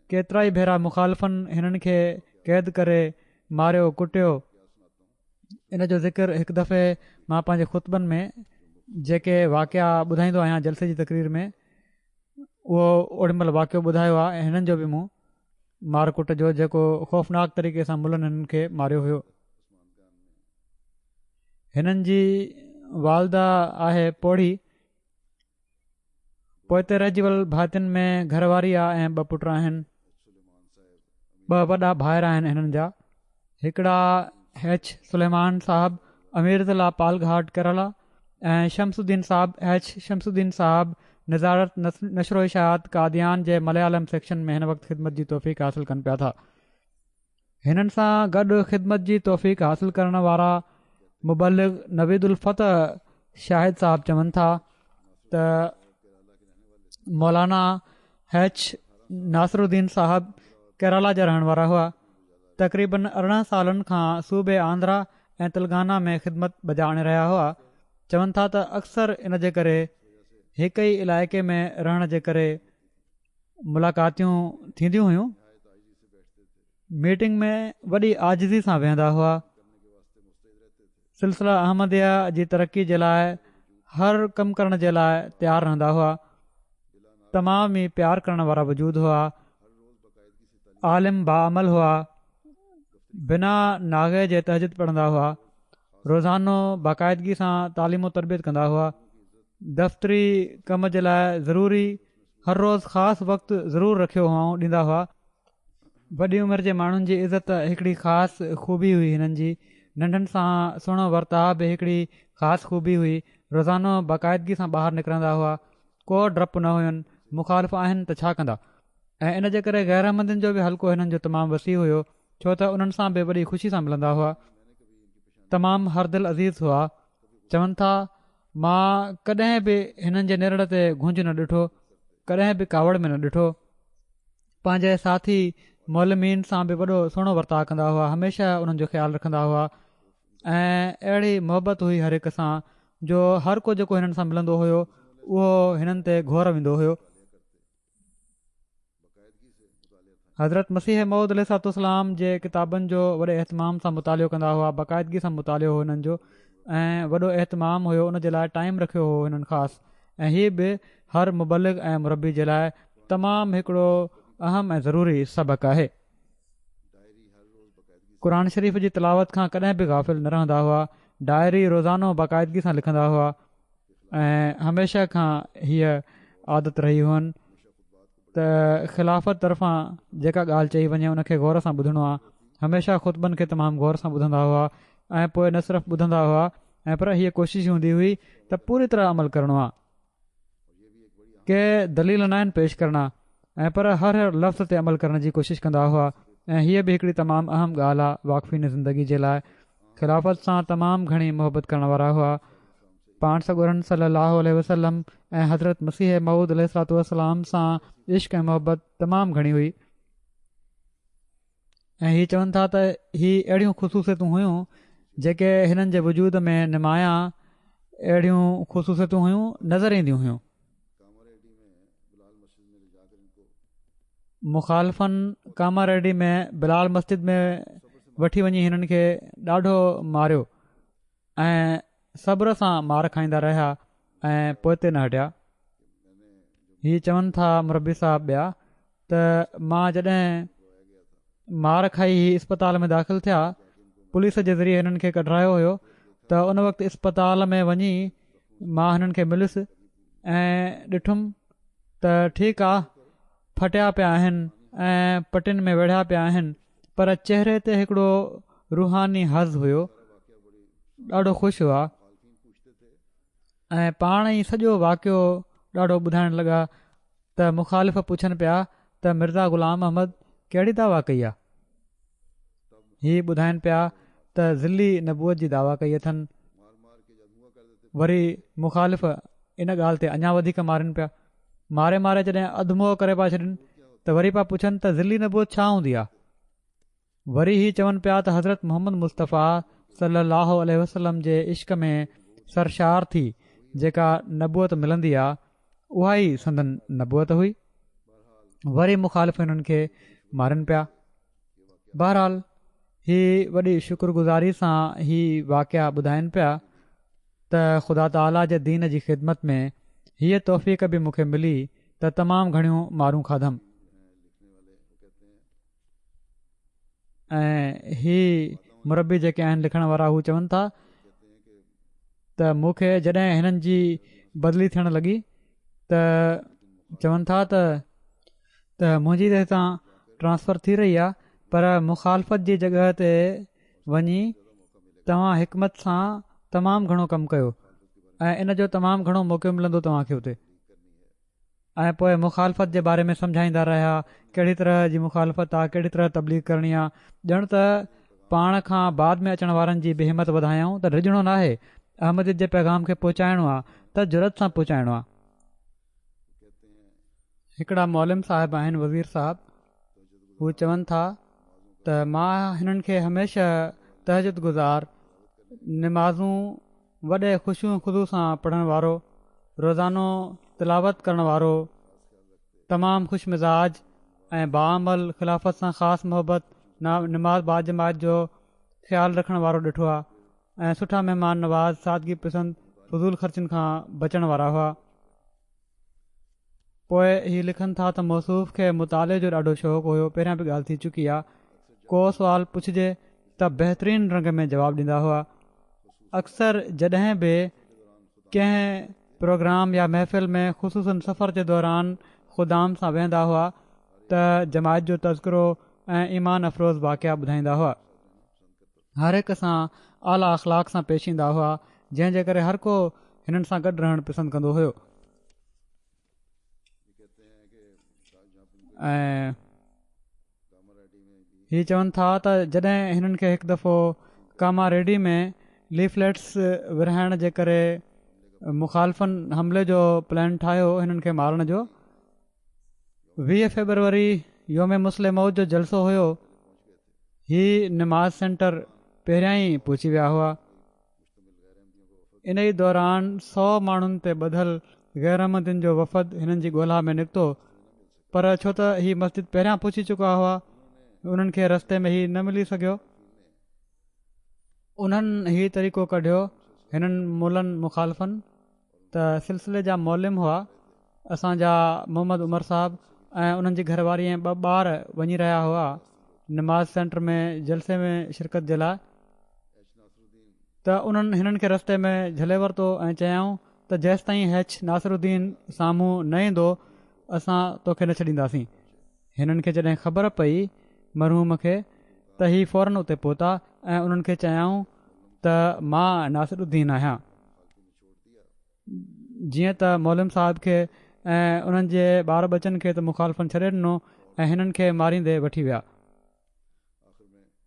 केतिरा ई भेरा मुखालफ़नि हिननि खे क़ैद करे मारियो कुटियो। इन जो ज़िक्र हिकु दफ़े मां पंहिंजे ख़ुतबनि में जेके वाक़िया ॿुधाईंदो आहियां जलसे जी तक़रीर में, उहो ओॾी महिल वाक़ियो ॿुधायो आहे। ऐं हिननि जो बि मूं मार कुट जो जेको ख़ौफ़नाक तरीक़े सां मुलनि हिननि खे मारियो हुयो। हिननि जी वालदा आहे पोड़ी, पोइते रहिजी वियल भातियुनि में घरवारी आहे ऐं 2 पुट आहिनि। 2 वॾा भाइर आहिनि हिननि जा। हिकिड़ा H सुलेमान साहब अमीरतला पालघाट केरला ऐं शमसुद्दीन साहब शमसुद्दीन साहब नज़ारत नशरो इशात कादियान जे मलयालम सेक्शन में हिन वक़्तु ख़िदमत जी तौफ़ीक़ हासिल कनि पिया था। हिननि सां गॾु ख़िदमत जी तौफ़ीक़ हासिल करण वारा मुबल्लिग़ नवीदुल फ़तह शाहिद साहब चवनि था त मौलाना H नासिरुद्दीन साहब केरला जा रहण वारा हुआ। तक़रीबन 18 सालनि खां सूबे आंध्रा ऐं तेलंगाना में ख़िदमत बजाणे रहिया हुआ। चवनि था त अक्सर इन जे करे हिक ई इलाइक़े में रहण जे करे मुलाक़ातियूं थींदियूं हुयूं। मीटिंग में वॾी आजिज़ी सां वेहंदा हुआ। सिलसिला अहमदिया जी तरक़ी जे लाइ हर कमु करण जे लाइ तयारु रहंदा हुआ। तमामु ई प्यार करण वारा वजूद हुआ। आलिम बाअमल हुआ। बिना नागे जे तहजुद पढ़ंदा हुआ। रोज़ानो बाक़ाइदगी सां तालीम तरबियत कंदा हुआ। दफ़्तरी कम जे लाइ ज़रूरी हर रोज़ु ख़ासि वक़्तु ज़रूरु रखियो हुआ ॾींदा हुआ। वॾी उमिरि जे माण्हुनि जी इज़त हिकिड़ी ख़ासि ख़ूबी हुई। हिननि जी नंढनि सां सुहिणो वर्ताव बि हिकिड़ी ख़ासि ख़ूबी हुई। रोज़ानो बाक़ाइदगी सां ॿाहिरि निकिरंदा हुआ। को डपु न हुयनि। मुखालिफ़ आहिनि त छा कंदा। ऐं इन जे करे गैरहमंदियुनि जो बि हल्को हिननि जो तमामु वसी हुयो, छो त उन्हनि सां बि वॾी ख़ुशी सां मिलंदा हुआ। तमामु हरदिल अज़ीज़ हुआ। चवनि था मां कॾहिं बि हिननि जे निरड़ ते घुंझ न ॾिठो, कॾहिं बि कावड़ में न ॾिठो। पंहिंजे साथी मोलमीन सां बि वॾो सुहिणो वर्ताव कंदा हुआ। हमेशह उन्हनि जो ख़्यालु रखंदा हुआ ऐं अहिड़ी मोहबत हुई हर हिक सां जो हर को जेको हिननि सां मिलंदो हुयो उहो हिननि ते घोर वेंदो हुयो। हज़रत मसीह मऊद अलैहिस्सलाम जे किताबनि जो वॾे एहतमाम सां मुतालियो कंदा हुआ। बाक़ाइदगी सां मुतालियो हो हिननि जो ऐं वॾो एहतमाम हुयो। उन जे लाइ टाइम रखियो हो हिननि ख़ासि। ऐं हीअ बि हर मुबलिग ऐं मुरबी जे लाइ तमामु हिकिड़ो अहम ऐं ज़रूरी सबक़ु आहे। क़ुर शरीफ़ जी तिलावत खां कॾहिं बि गाफ़िल न रहंदा हुआ। डायरी रोज़ानो बाक़ाइदगी सां लिखंदा हुआ ऐं हमेशह खां हीअ आदत रही हुअनि त ख़िलाफ़त तरफ़ां जेका ॻाल्हि चई वञे उनखे गौर सां ॿुधणो आहे। हमेशह ख़ुतबनि खे तमामु गौर सां ॿुधंदा हुआ ऐं पोइ न सिर्फ़ु ॿुधंदा हुआ ऐं पर हीअ कोशिशि हूंदी हुई त पूरी तरह अमल करणो आहे। के दलील न आहिनि पेश करणा ऐं पर हर लफ़्ज़ ते अमल करण जी कोशिशि कंदा हुआ। ऐं हीअ बि हिकिड़ी तमामु अहम ॻाल्हि आहे वाक़फ़ीन ज़िंदगी जे लाइ। ख़िलाफ़त सां तमामु घणी मोहबत करण वारा हुआ। पाण सॻोरन सल्लल्लाहु अलैहि वसल्लम ऐं हज़रत मसीह मऊद अलैहिस्सलाम सां इश्क ऐं मोहबत तमामु घणी हुई। ऐं हीअ चवनि था त हीअ अहिड़ियूं ख़ुशूसियतूं हुयूं जेके हिननि जे वजूद में निमाया अहिड़ियूं ख़ुशूसियतूं हुयूं नज़र ईंदियूं हुयूं। मुखालफ़नि कामारेडी में बिलाल मस्जिद में वठी वञी हिननि खे ॾाढो मारियो ऐं सब्र सां मार खाईंदा रहिया ऐं पोइते न हटिया। हीअ चवनि था मुरबी साहब ॿिया त मां जॾहिं मार खाई इस्पताल में दाख़िल थिया, पुलिस जे ज़रिए हिननि खे कढायो हुयो त उन वक़्तु इस्पताल में वञी मां हिननि खे मिलुसि ऐं ॾिठुमि त ठीकु आहे, फटिया पिया आहिनि ऐं पटियुनि में वेढ़िया पिया आहिनि पर चेहरे ते हिकिड़ो रूहानी हज़ हुयो, ॾाढो ख़ुशि हुआ ऐं पाण ई सॼो वाक़ियो ॾाढो ॿुधाइण लॻा त मुख़ालिफ़ पुछनि पिया त मिर्ज़ा ग़ुलाम अहमद कहिड़ी दावा कई आहे। हीअ ॿुधाइनि पिया त ज़िली नबूअत जी दावा कई अथनि। वरी मुख़ालिफ़ इन ॻाल्हि ते अञा वधीक मारनि पिया। मारे मारे जॾहिं अधु करे पिया छॾनि त वरी पिया पुछनि त ज़िली नबूअत छा हूंदी आहे। वरी ही चवनि पिया त हज़रत मोहम्मद मुस्तफ़ा सलाहु वसलम जे इश्क में सरशार थी जेका नबूअत मिलंदी आहे उहा ई संदन नबूअत हुई। वरी मुख़ालिफ़ हिननि खे मारनि पिया। बहरहाल ही वॾी शुक्रगुज़ारी सां ही वाक़िया ॿुधाइनि पिया त ख़ुदा ताला जे दीन जी ख़िदमत में हीअ तौफ़ीक़ बि मूंखे मिली त तमामु घणियूं मारूं खाधमि। ऐं ही मुरबी जेके आहिनि लिखण वारा हू चवनि था त मूंखे जॾहिं हिननि जी बदिली थियण लॻी त चवनि था त मुंहिंजी त हितां ट्रांसफ़र थी रही आहे, पर मुख़ालफ़त जी जॻह ते वञी तव्हां हिकमत सां तमामु घणो कमु कयो ऐं इन जो तमामु घणो मौक़ो मिलंदो तव्हांखे हुते। ऐं पोइ मुख़ालफ़त जे बारे में सम्झाईंदा रहिया, कहिड़ी तरह जी मुख़ालफ़त आहे, कहिड़ी तरह तबलीग करणी आहे। ॼण त पाण खां बाद में अचण वारनि जी बेहिमत वधायूं त रिझणो न आहे, अहमदियत जे पैगाम खे पहुचाइणो आहे त जुरत सां पहुचाइणो आहे। हिकिड़ा मौलम साहिब आहिनि वज़ीर साहब, हू चवनि था त मां हिननि खे हमेशह तहजद गुज़ार, निमाज़ूं वॾे ख़ुशियूं ख़ुदू सां पढ़ण वारो, रोज़ानो तिलावत करण वारो, तमामु ख़ुशि मिज़ाज ऐं बाअमल, ख़िलाफ़त सां ख़ासि मोहबत, निमाज़ बाजमात जो ख़्यालु रखण वारो ॾिठो आहे ऐं सुठा महिमान नवाज़, सादगी पसंदि, फज़ूल ख़र्चनि खां बचण वारा हुआ। पोइ हीअ लिखनि था त मौसूफ़ खे मुताले जो ॾाढो शौक़ु हुयो। पहिरियां बि ॻाल्हि थी चुकी आहे। को सुवालु पुछिजे त बहितरीन रंग में जवाबु ॾींदा हुआ। अक्सर जॾहिं बि कंहिं प्रोग्राम या महफ़िल में ख़ुशूसनि सफ़र जे दौरान ख़ुदाम सां वेहंदा हुआ त जमायत जो तज़किरो ऐं ईमान अफ़रोज़ वाक़िया ॿुधाईंदा हुआ। हर हिक सां आला अख़लाक सां पेश ईंदा हुआ, जंहिंजे करे हर को हिननि सां गॾु रहणु पसंदि कंदो हुयो। ऐं हीअ चवनि था त जॾहिं हिननि खे हिकु दफ़ो कामा रेडी में लीफलेट्स विरहाइण जे करे मुख़ालिफ़नि हमले जो प्लान ठाहियो हिननि खे मारण जो, 20 फरवरी योम मुस्लिम मौत जो जलसो हुयो। ही नमाज़ सेंटर पहिरियां ई पहुची विया हुआ। इन ई दौरान 100 माण्हुनि ते ॿधल गैरहमदिन जो वफ़द हिननि जी ॻोल्हा में निकितो, पर छो त ही मस्जिद पहिरियां पहुची चुका हुआ, उन्हनि खे रस्ते में ही न मिली सघियो। उन्हनि ही तरीक़ो कढियो हिननि मुलनि मुख़ालिफ़नि त सिलसिले जा मौलिम हुआ असांजा मोहम्मद उमर साहब ऐं उन्हनि जी घरवारी ऐं 2 ॿार वञी रहिया हुआ नमाज़ सेंटर में जलसे में शिरकत जे लाइ। त उन्हनि हिननि खे रस्ते में झले वरितो ऐं चयाऊं त जेसि ताईं हैच नासिरुद्दीन साम्हूं न ईंदो असां तोखे न छॾींदासीं। हिननि खे जॾहिं ख़बर पई मरहूम खे त ही फ़ौरन उते पहुता ऐं उन्हनि खे चयाऊं त मां नासिरुद्दीन आहियां। जीअं त मौलम साहिब खे ऐं उन्हनि जे ॿार बचनि खे त मुख़ालिफ़नि छॾे ॾिनो ऐं हिननि खे मारींदे वठी विया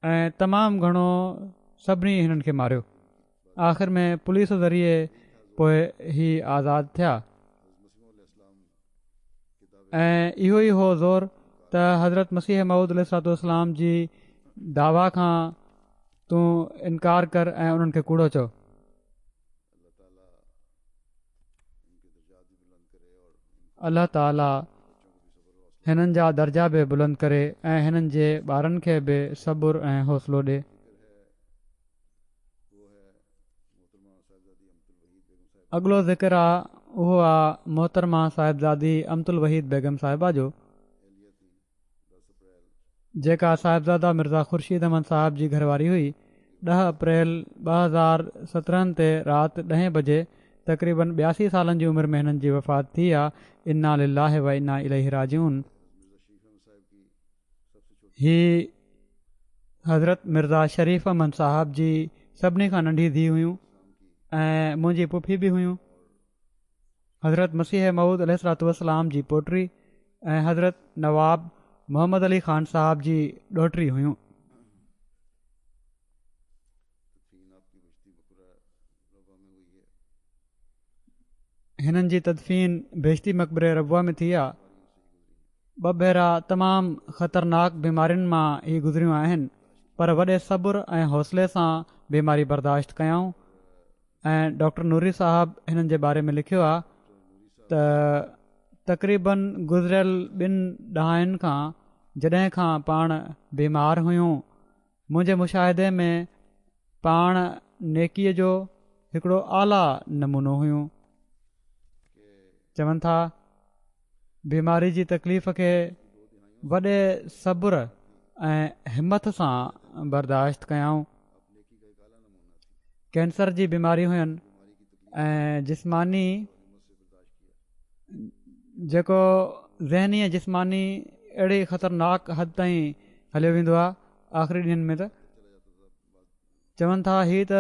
ऐं तमामु घणो सभिनी हिननि खे मारियो। आख़िर में पुलिस ज़रिए पोइ ही आज़ादु थिया। ऐं इहो ई हो ज़ोर त हज़रत मसीह मऊद अलैहिस्सलाम जी दावा खां तूं इनकार कर ऐं उन्हनि खे कूड़ो चओ। अल्लाह ताला हिननि जा दर्जा बि बुलंद करे ऐं हिननि जे ॿारनि खे बि सबुर ऐं हौसलो ॾिए। अॻिलो ज़िक्र आहे उहो आहे मोहतरमा साहिबज़ादी अमतुल वहीद बेगम साहिबा जो, जेका साहिबज़ादा मिर्ज़ा ख़ुर्शीद अहमद साहिब जी घरवारी हुई। 10 अप्रैल 2017 ते राति 10 बजे तक़रीबन 82 सालनि जी उमिरि में हिननि जी वफ़ात थी आहे। इन्ना लिल्लाहि व इन्ना इलैहि राजिऊन। ही हज़रत मिर्ज़ा शरीफ़ अहमद साहब जी सभिनी खां नंढी धीउ हुयूं ऐं मुंहिंजी पुफी बि हुयूं। हज़रत मसीह मऊद अलैहिस्सलाम जी पोटी ऐं हज़रत नवाब मोहम्मद अली ख़ान साहब जी ॾोहिटी हुयूं। हिननि जी तदफ़ीन बेशती मक़बरे रबुआ में थी आहे। ॿ भेरा तमामु ख़तरनाक बीमारियुनि मां ही गुज़रियूं आहिनि, पर वॾे सब्र ऐं हौसले सां बीमारी बर्दाश्त कयऊं। ऐं डॉक्टर नूरी साहब हिननि जे बारे में लिखियो आहे त तक़रीबन गुज़िरियल 2 ॾहाकनि खां जॾहिं खां पाण बीमार हुयूं, मुंहिंजे मुशाहिदे में पाण नेकीअ जो हिकिड़ो आला नमूनो हुयूं। चवनि था बीमारी जी तकलीफ़ खे वॾे सब्र ऐं हिमत सां बर्दाश्त कयऊं। कैंसर जी बीमारी हुयनि ऐं जिस्मानी जेको ज़हनी ऐं जिस्मानी अहिड़ी ख़तरनाक हद ताईं हलियो वेंदो आहे आख़िरी ॾींहंनि में। त चवनि था हीअ त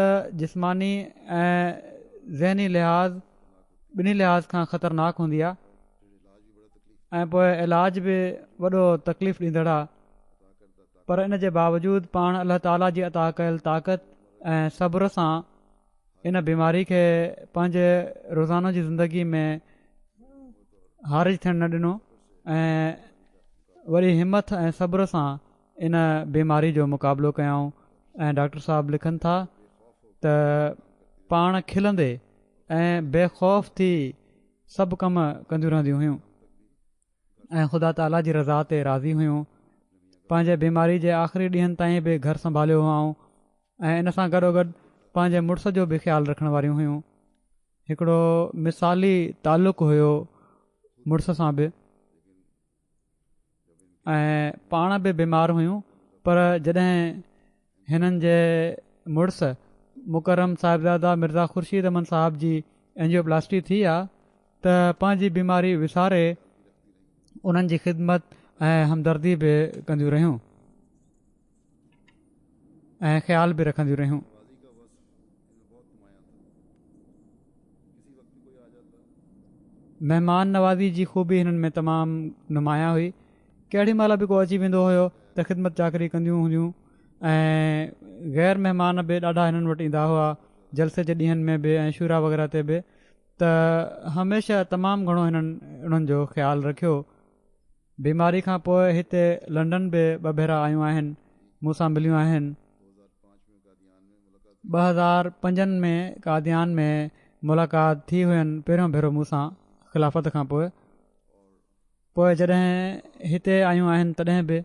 जिस्मानी ऐं ज़हनी लिहाज़ ॿिन्ही लिहाज़ खां ख़तरनाक हूंदी आहे ऐं पोइ इलाज बि वॾो तकलीफ़ ॾींदड़ आहे। पर इन जे बावजूदु पाण अलाह ताला जी अता कयल ताक़त ऐं सब्र सां इन बीमारी खे पंहिंजे रोज़ाना जी ज़िंदगी में हारिज थियणु न ॾिनो ऐं वरी हिमत ऐं सब्र सां इन बीमारी जो मुक़ाबिलो कयऊं। ऐं डॉक्टर साहब लिखनि था त पाण खिलंदे ऐं बेख़ौफ़ थी सभु कम कंदियूं रहंदियूं हुयूं ऐं ख़ुदा ताला जी रज़ा ते राज़ी हुयूं। पंहिंजे बीमारी जे आख़िरी ॾींहंनि ताईं बि घरु संभालियो हुआऊं ऐं इन सां गॾोगॾु पंहिंजे मुड़ुस जो बि ख़्यालु रखण वारियूं हुयूं। हिकिड़ो मिसाली तालुक़ु हुयो मुड़ुस सां बि ऐं पाण बि बीमार हुयूं, पर जॾहिं हिननि जे मुड़ुस मुकरम साहिबज़ादा मिर्ज़ा ख़ुर्शीद अमन साहब जी एंजियोप्लास्टी थी आहे त पंहिंजी बीमारी विसारे उन्हनि जी ख़िदमत ऐं हमदर्दी बि कंदियूं रहियूं ऐं ख़्यालु बि रखंदियूं रहियूं। महिमान नवाज़ी जी ख़ूबी हिननि में तमामु नुमाया हुई। केॾी महिल बि को अची वेंदो हुयो त ख़िदमत चाकरी कंदियूं हुयूं ऐं ग़ैर महिमान बि ॾाढा हिननि वटि ईंदा हुआ जलसे जे ॾींहंनि में बि ऐं शूरा वग़ैरह ते बि। त हमेशह तमामु घणो हिननि उन्हनि जो ख़्यालु रखियो। बीमारी खां पोइ हिते लंडन बि 2 भेरा आयूं आहिनि, मूंसां मिलियूं आहिनि। 2005 में कादियान में मुलाक़ात थी हुयनि पहिरियों भेरो मूंसां ख़िलाफ़त खां पोइ जॾहिं हिते आयूं आहिनि तॾहिं बि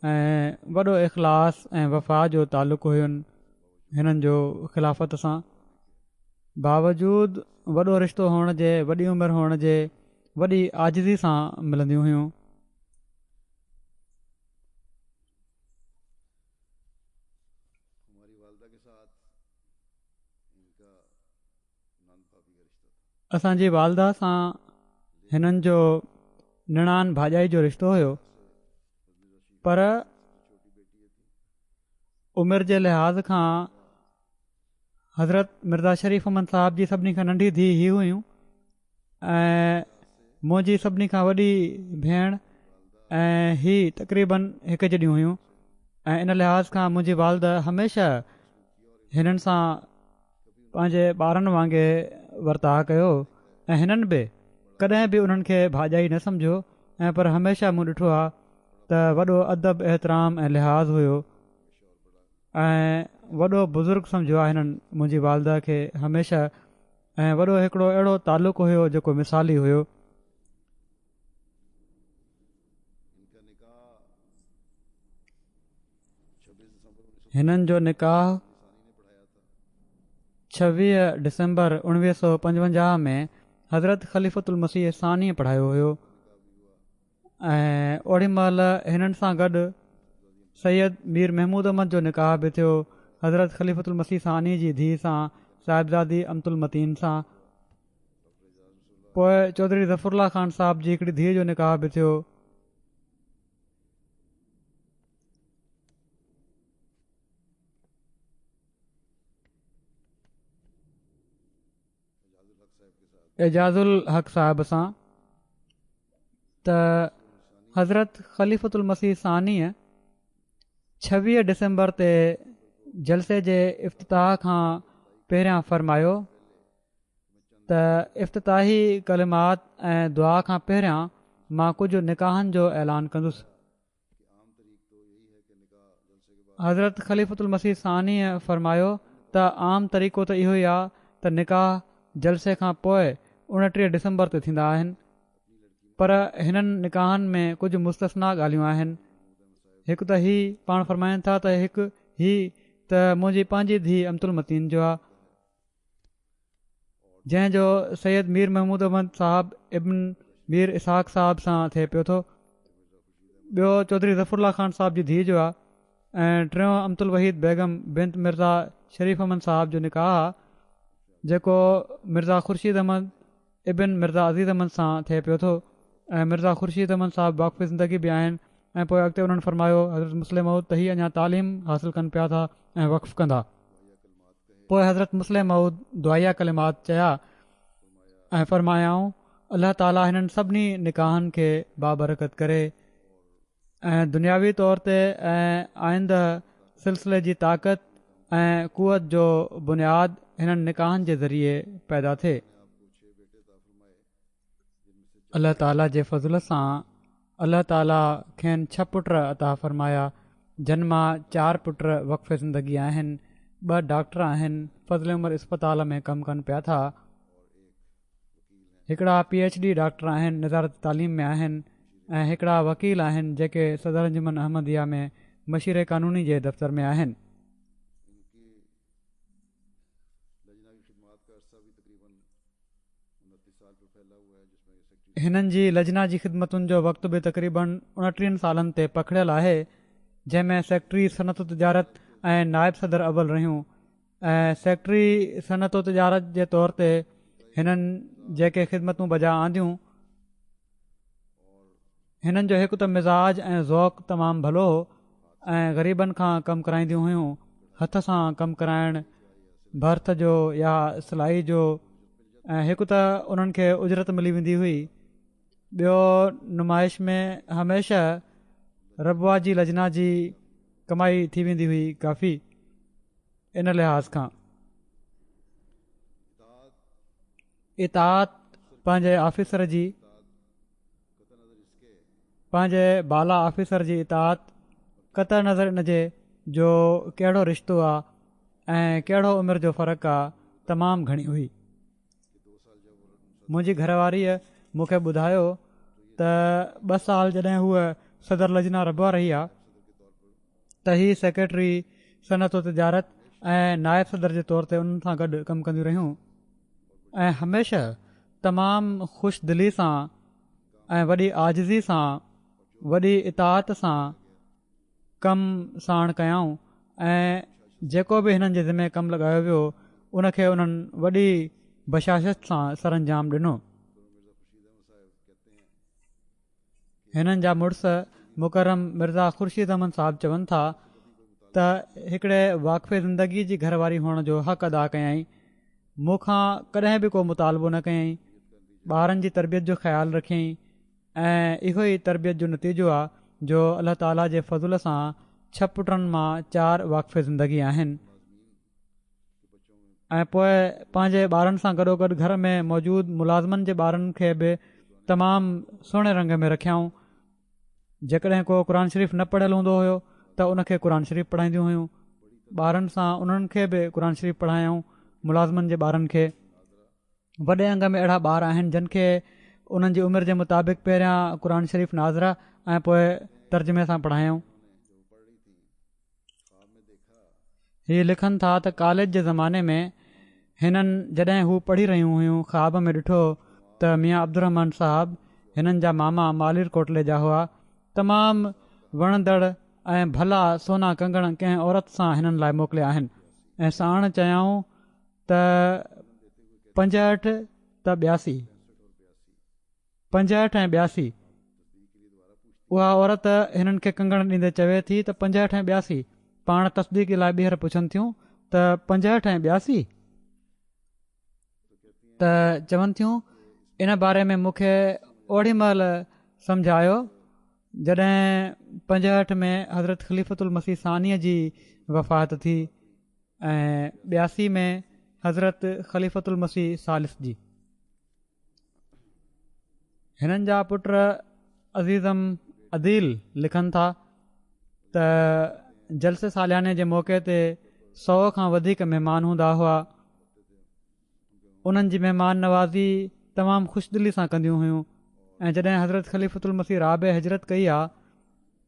ऐं वॾो इख़लास ऐं वफ़ा जो तालुक़ु हुयुनि हिननि जो ख़िलाफ़त सां। बावजूदु वॾो रिश्तो हुअण जे, वॾी उमिरि हुअण जे, वॾी आजिज़ी सां मिलंदियूं हुयूं। असांजी वालदा सां हिननि जो निणान भाॼाई जो रिश्तो हुयो, पर उमिरि जे लिहाज़ खां हज़रत मिर्ज़ा शरीफ़ अहमद साहब जी सभिनी खां नंढी धीउ ही हुयूं ऐं मुंहिंजी सभिनी खां वॾी भेण ऐं हीअ तक़रीबन हिकु जहिड़ियूं हुयूं ऐं इन लिहाज़ खां मुंहिंजी वालदा हमेशह हिननि सां पंहिंजे ॿारनि वांगुरु वर्ताव कयो ऐं हिननि बि कॾहिं बि उन्हनि खे भाॼाई न सम्झो ऐं पर हमेशह मूं ॾिठो आहे त वॾो अदब एतिराम ऐं लिहाज़ हुयो ऐं वॾो बुज़ुर्ग सम्झो आहे हिननि मुंहिंजी वालदा खे हमेशह ऐं वॾो हिकिड़ो अहिड़ो तालुक़ु हुयो जेको मिसाली हुयो। हिननि जो निकाह 26 डिसंबर 1955 में हज़रत ख़लीफ़तुल मसीह सानी पढ़ायो हुयो ऐं ओॾी महिल हिननि सां गॾु सैयद मीर महमूद अहमद जो निकाह बि थियो हज़रत ख़लीफ़तुल मसीह सानी जी धीउ सां साहिबज़ादी अमतुल मतीन सां। पोइ चौधरी ज़फ़रुल्ला ख़ान साहब जी हिकिड़ी धीउ जो निकाह बि थियो। एजाज़ुल हक़ साहिब सां त हज़रत ख़लीफ़तुल मसीह सानीअ 26 डिसंबर ते जलसे जे इफ़्तिताह खां पहिरियां फ़रमायो त इफ़्तिताही कलिमात ऐं दुआ खां पहिरियां मां कुझु निकाहनि जो ऐलान कंदुसि। हज़रत ख़लीफ़तुल मसीह सानीअ फ़रमायो त आम तरीक़ो त इहो ई आहे त निकाह जलसे खां पोइ 29 डिसंबर ते थींदा आहिनि, पर हिननि निकाहनि में कुझु मुस्तस्ना ॻाल्हियूं आहिनि। हिकु त ही पाण फ़रमाइनि था त हिकु ही त मुंहिंजी पंहिंजी धीउ अमतुल मतीन जो आहे, जंहिंजो सैयद मीर महमूद अहमद साहब इब्न मीर इसहाक़ साहब सां थिए पियो थो। ॿियो चौधरी ज़फ़रुल्ला ख़ान साहब जी धीउ जो आहे, ऐं टियों अमतुल वहीद बेगम बिंत मिर्ज़ा शरीफ़ अहमद साहब जो निकाह आहे, जेको मिर्ज़ा ख़ुर्शीद अहमद इबिन मिर्ज़ा अज़ीज़ अहमद सां थिए पियो थो। ऐं मिर्ज़ा ख़ुर्शीद अहमद साहब वाक़फ़ी ज़िंदगी बि आहिनि। ऐं पोइ अॻिते उन्हनि फ़रमायो हज़रत मुस्लिम मऊद त हीअ अञा तालीम हासिलु कनि पिया था ऐं वक़फ़ कंदा। पोइ हज़रत मुस्लिम मऊद दुआया कलिमात चया ऐं फ़रमायाऊं अल्लाह ताला हिननि सभिनी निकाहनि खे बाबरकत करे ऐं दुनियावी तौर ते ऐं आईंदह सिलसिले जी ताक़त ऐं क़ुवत जो बुनियादु हिननि निकाहनि जे ज़रिए पैदा थिए। अल्लाह ताला जे फज़ल सां अल्लाह ताला खेनि 6 पुट अता फ़रमाया, जिन मां 4 पुट वक़फ़े ज़िंदगी आहिनि, 2 डॉक्टर आहिनि, फ़ज़ल उमर इस्पताल में कमु कनि पिया था। हिकिड़ा PhD डॉक्टर आहिनि, नज़ारत तालीम में आहिनि, ऐं हिकिड़ा वकील आहिनि जेके सदर अंजुमन अहमदिया में मशीर क़ानूनी जे दफ़्तर में आहिनि। हिननि जी लजना जी ख़िदमतुनि जो वक़्तु बि तक़रीबन 29 सालनि ते पखिड़ियल आहे, जंहिंमें सेक्रेटरी सनत तिजारत ऐं नायब सदर अव्वल रहियूं। ऐं सेक्रेटरी सनत तिजारत जे तौर ते हिननि जेके ख़िदमतूं बजा आंदियूं, हिननि जो हिकु त मिज़ाज ऐं ज़ौक़ तमामु भलो हो ऐं ग़रीबनि खां कमु कराईंदियूं हुयूं, हथ सां कमु कराइणु, भर्थ जो या सिलाई जो। ऐं हिकु त उन्हनि खे उजरत मिली वेंदी हुई। ॿियो नुमाइश में हमेशह रबवा जी लजना जी कमाई थी वेंदी हुई काफ़ी। इन लिहाज़ खां इताअत पंहिंजे ऑफिसर जी, पंहिंजे बाला ऑफिसर जी इताअत क़तई नज़र इन जे जो कहिड़ो रिश्तो आहे ऐं कहिड़ो उमिरि जो फ़र्क़ु आहे, तमामु घणी हुई। मुंहिंजी घरवारीअ मूंखे ॿुधायो त 2 साल जॾहिं हूअ सदर लजना रबवा रही आहे त ही सेक्रेटरी सनत तिजारत ऐं नायब सदर जे तौर ते उन्हनि सां गॾु कमु कंदियूं रहियूं ऐं हमेशह तमामु ख़ुशि दिली सां ऐं वॾी आजिज़ी सां, वॾी इताअत सां कमु साण कयाऊं। ऐं जेको बि हिननि जे ज़िमे कमु लॻायो वियो उनखे उन्हनि वॾी बशाशत सां सरअंजाम ॾिनो। हिननि जा मुड़ुस मुकरम मिर्ज़ा ख़ुर्शीद अहमद साहब चवनि था त हिकिड़े वाक़फ़े ज़िंदगी जी घरवारी हुअण जो हक़ अदा कयईं। मूंखां कॾहिं बि को मुतालबो न कयईं, ॿारनि जी तरबियत जो ख़्यालु रखियईं ऐं इहो ई तरबियत जो नतीजो आहे जो अल्लाह ताला जे फज़ुल सां 6 पुटनि मां 4 वाक़फ़े ज़िंदगी आहिनि। ऐं पोइ पंहिंजे ॿारनि सां गॾोगॾु घर में मौजूदु मुलाज़मनि जे ॿारनि खे बि तमामु सुहिणे रंग में रखियाऊं। जेकॾहिं को क़ुर शरीफ़ न पढ़ियलु हूंदो हुयो त उनखे क़ुर शरीफ़ पढ़ाईंदियूं हुयूं। ॿारनि सां उन्हनि खे बि क़ुर शरीफ़ पढ़ायूं। मुलाज़मनि जे ॿारनि खे, वॾे अंग में अहिड़ा ॿार आहिनि जिन खे उन्हनि जी उमिरि जे मुताबिक़ पहिरियां क़ुर शरीफ़ नाज़रा ऐं पोइ तर्जुमे सां पढ़ायूं। हीअ लिखनि था त कॉलेज जे ज़माने में हिननि जॾहिं हू पढ़ी रहियूं हुयूं ख़्वाब में ॾिठो त मियाँ अब्दुर्रहमान साहब, हिननि जा मामा मालिर कोटले जा हुआ, तमामु वणंदड़ ऐं भला सोना कंगण कंहिं औरत सां हिननि लाइ मोकिलिया आहिनि। ऐं साण चयाऊं त 65 त 82, 65 ऐं 82 उहा औरत हिननि खे कंगण ॾींदे चवे थी त 65 ऐं 82। पाण तस्दीक लाइ ॿीहर पुछनि थियूं त 65 ऐं 82। त चवनि थियूं इन बारे में मूंखे ओॾी महिल सम्झायो जॾहिं 65 में हज़रत ख़लीफ़तुल मसीह सानीअ जी वफ़ात थी ऐं 82 में हज़रत ख़लीफ़तुल मसीह सालिस जी। हिननि जा पुट अज़ीज़म अदील लिखनि था त जलसे सालियाने जे मौक़े ते 100 खां वधीक महिमान हूंदा हुआ। उन्हनि जी महिमान नवाज़ी तमामु ख़ुशदिली सां कंदियूं हुयूं ऐं जॾहिं हज़रत ख़लीफ़तुल मसीह राबे हिजरत कई आहे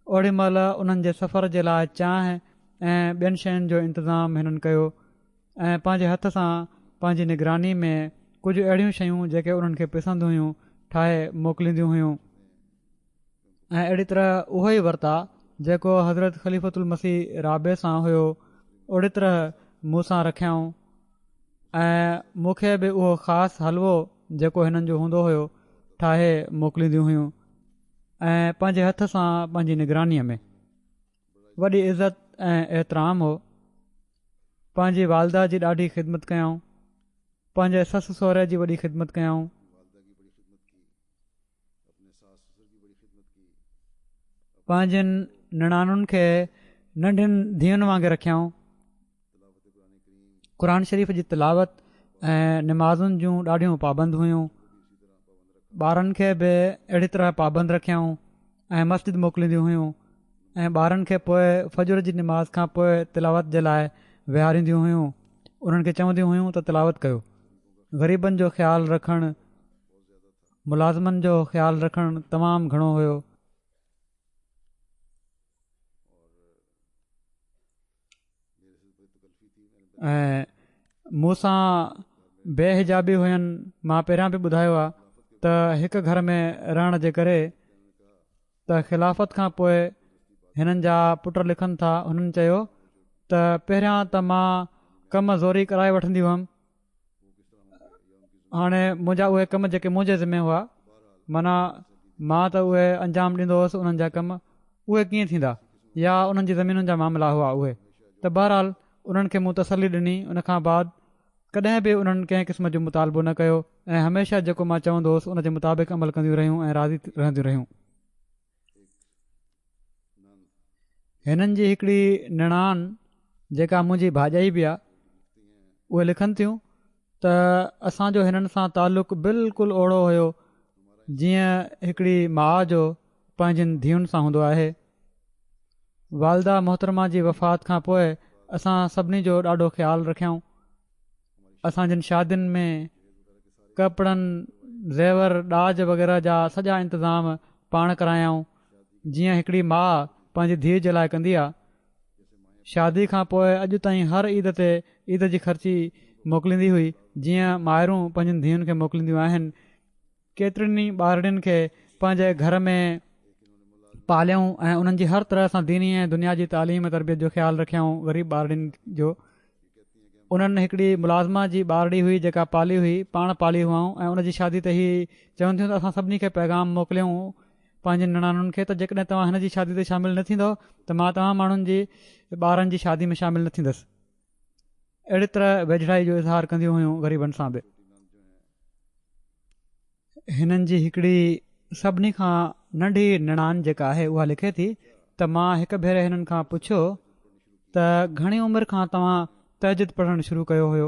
ओॾी महिल उन्हनि जे सफ़र जे लाइ चांहि ऐं ॿियनि शयुनि जो इंतज़ाम हिननि कयो ऐं पंहिंजे हथ सां पंहिंजी निगरानी में कुझु अहिड़ियूं शयूं जेके उन्हनि खे पसंदि हुयूं ठाहे मोकिलींदियूं हुयूं ऐं अहिड़ी तरह उहो ई वर्ता जेको हज़रत ख़लीफ़तुल मसीह राबे सां हुयो ओड़ी तरह मूं सां रखियाऊं ऐं मूंखे बि उहो ख़ासि हलवो जेको हिननि जो हूंदो हुयो ठाहे मोकिलींदियूं हुयूं ऐं पंहिंजे हथ सां पंहिंजी निगरानीअ में वॾी इज़त ऐं एतिराम हो। पंहिंजी वालदा जी ॾाढी ख़िदमत कयऊं, पंहिंजे ससु सहुरे जी वॾी ख़िदमत कयऊं, पंहिंजनि निणानुनि खे नंढियुनि धीअनि वांगुरु रखियऊं, क़ुर शरीफ़ जी तिलावत ऐं निमाज़ुनि जूं ॾाढियूं पाबंद हुयूं। ॿारनि खे बि अहिड़ी तरह पाबंद रखियऊं ऐं मस्जिद मोकिलींदियूं हुयूं ऐं ॿारनि खे पोइ फजर जी निमाज़ खां पोइ तिलावत जे लाइ विहारींदियूं हुयूं। उन्हनि खे चवंदियूं हुयूं त तिलावत कयो। ग़रीबनि जो ख़्यालु रखणु, मुलाज़िमनि जो ख़्यालु रखणु तमामु घणो हुयो। ऐं मूंसां बेहिजाबी हुयनि। मां पहिरियां बि ॿुधायो आहे त हिकु घर में रहण जे करे त ख़िलाफ़त खां पोइ हिननि जा पुट लिखनि था, हुननि चयो त पहिरियां त मां कम ज़ोरी कराए वठंदी हुअमि, हाणे मुंहिंजा उहे कम जेके मुंहिंजे ज़िमे हुआ माना मां त उहे अंजाम ॾींदो हुउसि। उन्हनि जा कम उहे कीअं थींदा या उन्हनि जी ज़मीनुनि जा मामला हुआ उहे त बहरहाल उन्हनि खे मूं तसली ॾिनी। उनखां बाद कॾहिं बि उन्हनि कंहिं क़िस्म जो मुतालबो न कयो ऐं हमेशह जेको मां चवंदो हुउसि उन जे मुताबिक़ अमल कंदियूं रहियूं ऐं राज़ी रहंदियूं रहियूं। हिननि जी हिकिड़ी निणान जेका मुंहिंजी भाॼाई बि आहे उहे लिखनि थियूं त असांजो हिननि सां तालुक़ु बिल्कुलु ओड़ो हुयो जीअं हिकिड़ी माउ जो पंहिंजनि धीअनि सां हूंदो आहे। वालदा मोहतरमा जी वफ़ात खां पोइ असां सभिनी जो ॾाढो ख़्यालु रखियऊं। असांजनि शादियुनि में कपिड़नि, ज़ेवर, ॾाज वग़ैरह जा सॼा इंतज़ाम पाण करायाऊं जीअं हिकिड़ी माउ पंहिंजी धीउ जे लाइ कंदी आहे। शादी खां पोइ अॼु ताईं हर ईद ते ईद जी ख़र्ची मोकिलींदी हुई जीअं माइरूं पंहिंजनि धीअनि खे मोकिलींदियूं आहिनि। केतिरनि ई ॿारड़ियुनि खे पंहिंजे घर में पालियऊं ऐं उन्हनि जी हर तरह सां दीनी ऐं दुनिया जी तालीम तरबियत जो ख़्यालु रखियऊं। ग़रीब ॿारड़ियुनि जो उन्हनि हिकिड़ी मुलाज़िमा जी ॿारड़ी हुई जेका पाली हुई, पाण पाली हुआऊं ऐं उनजी शादी ते ई चवनि थियूं त असां सभिनी खे पैगाम मोकिलियऊं पंहिंजे निणानुनि खे त जेकॾहिं तव्हां हिन जी शादी ते शामिलु न थींदव त मां तव्हां माण्हुनि जी ॿारनि जी शादी में शामिलु न थींदसि। अहिड़ी तरह वेझड़ाई जो इज़हार कंदियूं हुयूं ग़रीबनि सां बि। हिननि जी हिकिड़ी सभिनी खां नंढी निणान जेका आहे उहा लिखे थी त मां हिकु भेरे हिननि खां पुछियो त घणी उमिरि खां तव्हां तहजुद पढ़णु शुरू कयो हुयो।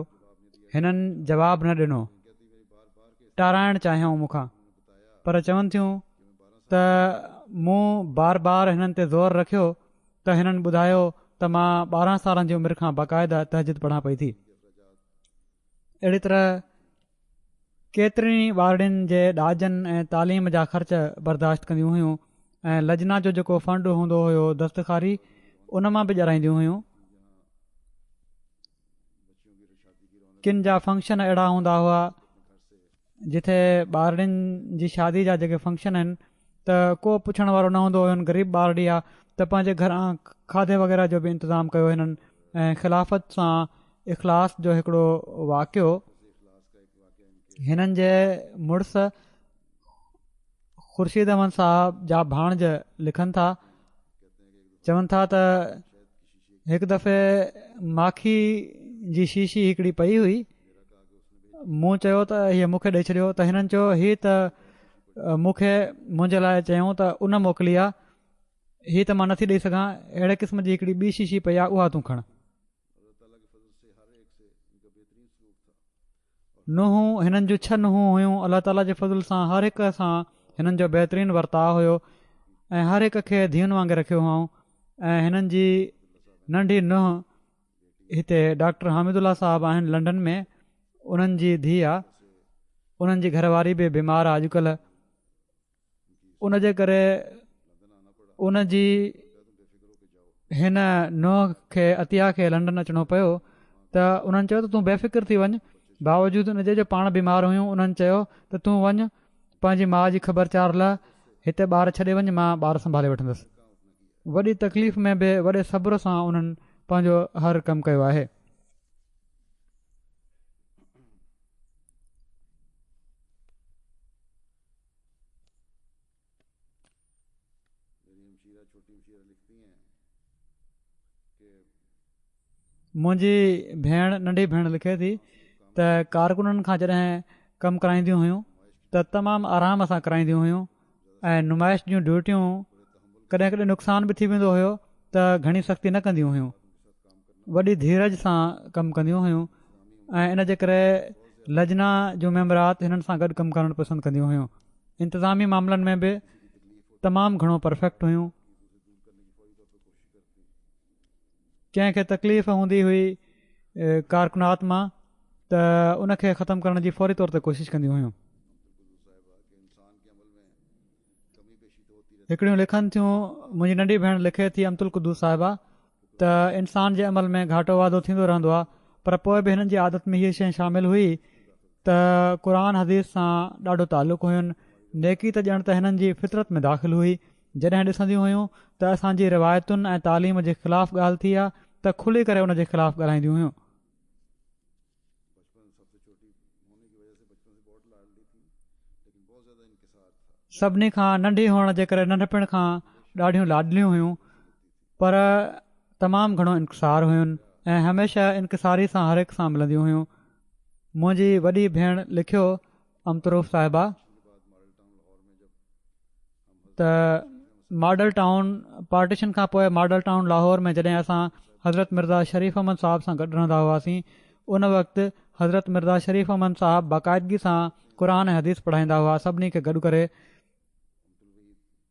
हिननि जवाबु न ॾिनो, टाराइणु चाहियऊं मूंखां, पर चवनि थियूं त मूं बार बार हिननि ते ज़ोर रखियो त हिननि ॿुधायो त मां 12 सालनि जी उमिरि खां बाक़ाइदा तहजुद पढ़ां पई थी। अहिड़ी तरह केतिरनि ॿारड़ियुनि जे ॾाजनि ऐं तालीम जा ख़र्च बर्दाश्त कंदियूं हुयूं ऐं लजना जो जेको फंड हूंदो हुयो दस्तखारी उन मां बि ॼाराईंदियूं हुयूं। किन जा फंक्शन अहिड़ा हूंदा हुआ जिथे ॿारड़ियुनि जी शादी जा जेके फंक्शन आहिनि त को पुछण वारो न हूंदो हुयो। ग़रीब ॿारड़ी आहे त पंहिंजे घरां खाधे वग़ैरह जो बि इंतज़ाम कयो हिननि ऐं ख़िलाफ़त सां इख़लास जो हिकिड़ो वाक़ियो हिननि जे मुड़ुस ख़ुर्शीद अहमद साहब जा भाणज लिखनि था, चवनि था त हिकु दफ़े माखी जी शीशी हिकिड़ी पई हुई मूं चयो त हीअ मूंखे ॾेई छॾियो त हिननि चयो हीअ त मूंखे मुंहिंजे लाइ चयूं त उन मोकिली आहे, हीअ त मां नथी ॾेई सघां, अहिड़े क़िस्म जी हिकिड़ी ॿी शीशी पई आहे, उहा तूं खण। नुंहूं हिननि जूं 6 नुंहूं हुयूं। अलाह ताला जे फज़ल सां हर हिक सां हिननि जो बहितरीनु वर्ताउ हुयो ऐं हर हिक खे धीअनि वांगुरु रखियो हुओ। ऐं हिननि जी नंढी नुंहुं हिते डॉक्टर हामिदुल्ला साहबु आहिनि लंडन में, उन्हनि जी धीउ आहे, उन्हनि जी घरवारी बि बीमार आहे अॼुकल्ह। उन जे करे उन जी हिन नुंहं खे अतिया खे लंडन अचिणो पियो, त उन्हनि चयो त तूं बेफ़िक्र थी वञु। बावजूदि उन जे जो पाण बीमार हुयूं, उन्हनि चयो त तूं वञु पंहिंजी माउ जी ख़बरचार लाइ, हिते ॿार छॾे वञु, मां ॿार संभाले वठंदुसि। वॾी तकलीफ़ में बि वॾे सब्र सां उन्हनि पंहिंजो हर कमु कयो आहे। मुंहिंजी भेण नंढी भेण लिखे थी त कारकुननि खां जॾहिं कमु कराईंदियूं हुयूं त तमामु आराम सां कराईंदियूं हुयूं ऐं नुमाइश जूं ड्यूटियूं कॾहिं कॾहिं नुक़सान बि थी वेंदो हुयो त घणी सख़्ती न कंदियूं हुयूं, वॾी धीरज सां कमु कंदियूं हुयूं ऐं इन जे करे लजना जूं मेंबरात हिननि सां गॾु कमु करणु पसंदि कंदियूं हुयूं। इंतिज़ामी मामलनि में बि तमामु घणो परफेक्ट हुयूं। कंहिंखे तकलीफ़ हूंदी हुई कारकुनात मां त उनखे ख़तमु करण जी फौरी तौर ते कोशिशि कंदियूं हुयूं। हिकिड़ियूं लिखनि थियूं, मुंहिंजी नंढी भेण लिखे थी अब्दुल कुद्दूस साहिबा, त इंसान जे अमल में घाटो वाधो थींदो रहंदो आहे, पर पोइ बि हिननि जी आदत में हीअ शइ शामिल हुई त क़ुर हदीस सां ॾाढो तालुक़ु हुयुनि। नेकी त ॼण त हिननि जी फितरत में दाख़िल हुई। जॾहिं ॾिसंदियूं हुयूं त असांजी रिवायतुनि ऐं तालीम जे ख़िलाफ़ु ॻाल्हि थी आहे त खुली करे उन जे ख़िलाफ़ु ॻाल्हाईंदियूं हुयूं। सभिनी खां नंढी हुअण जे करे नंढपिण खां ॾाढियूं लाडलियूं हुयूं, पर तमामु घणो इंकिसार हुयुनि ऐं हमेशह इंकिसारी सां हर हिक सां मिलंदियूं हुयूं। मुंहिंजी वॾी भेण लिखियो अमतरूफ़ साहिबा त मॉडल टाउन पार्टीशन खां पोइ मॉडल टाउन लाहौर में जॾहिं असां हज़रत मिर्ज़ा शरीफ़ अहमद साहिब सां गॾु रहंदा हुआसीं, उन वक़्तु हज़रत मिर्ज़ा शरीफ़ अहमद साहिबु बाक़ाइदगी सां क़ुर ऐं हदीस पढ़ाईंदा हुआ सभिनी खे गॾु करे।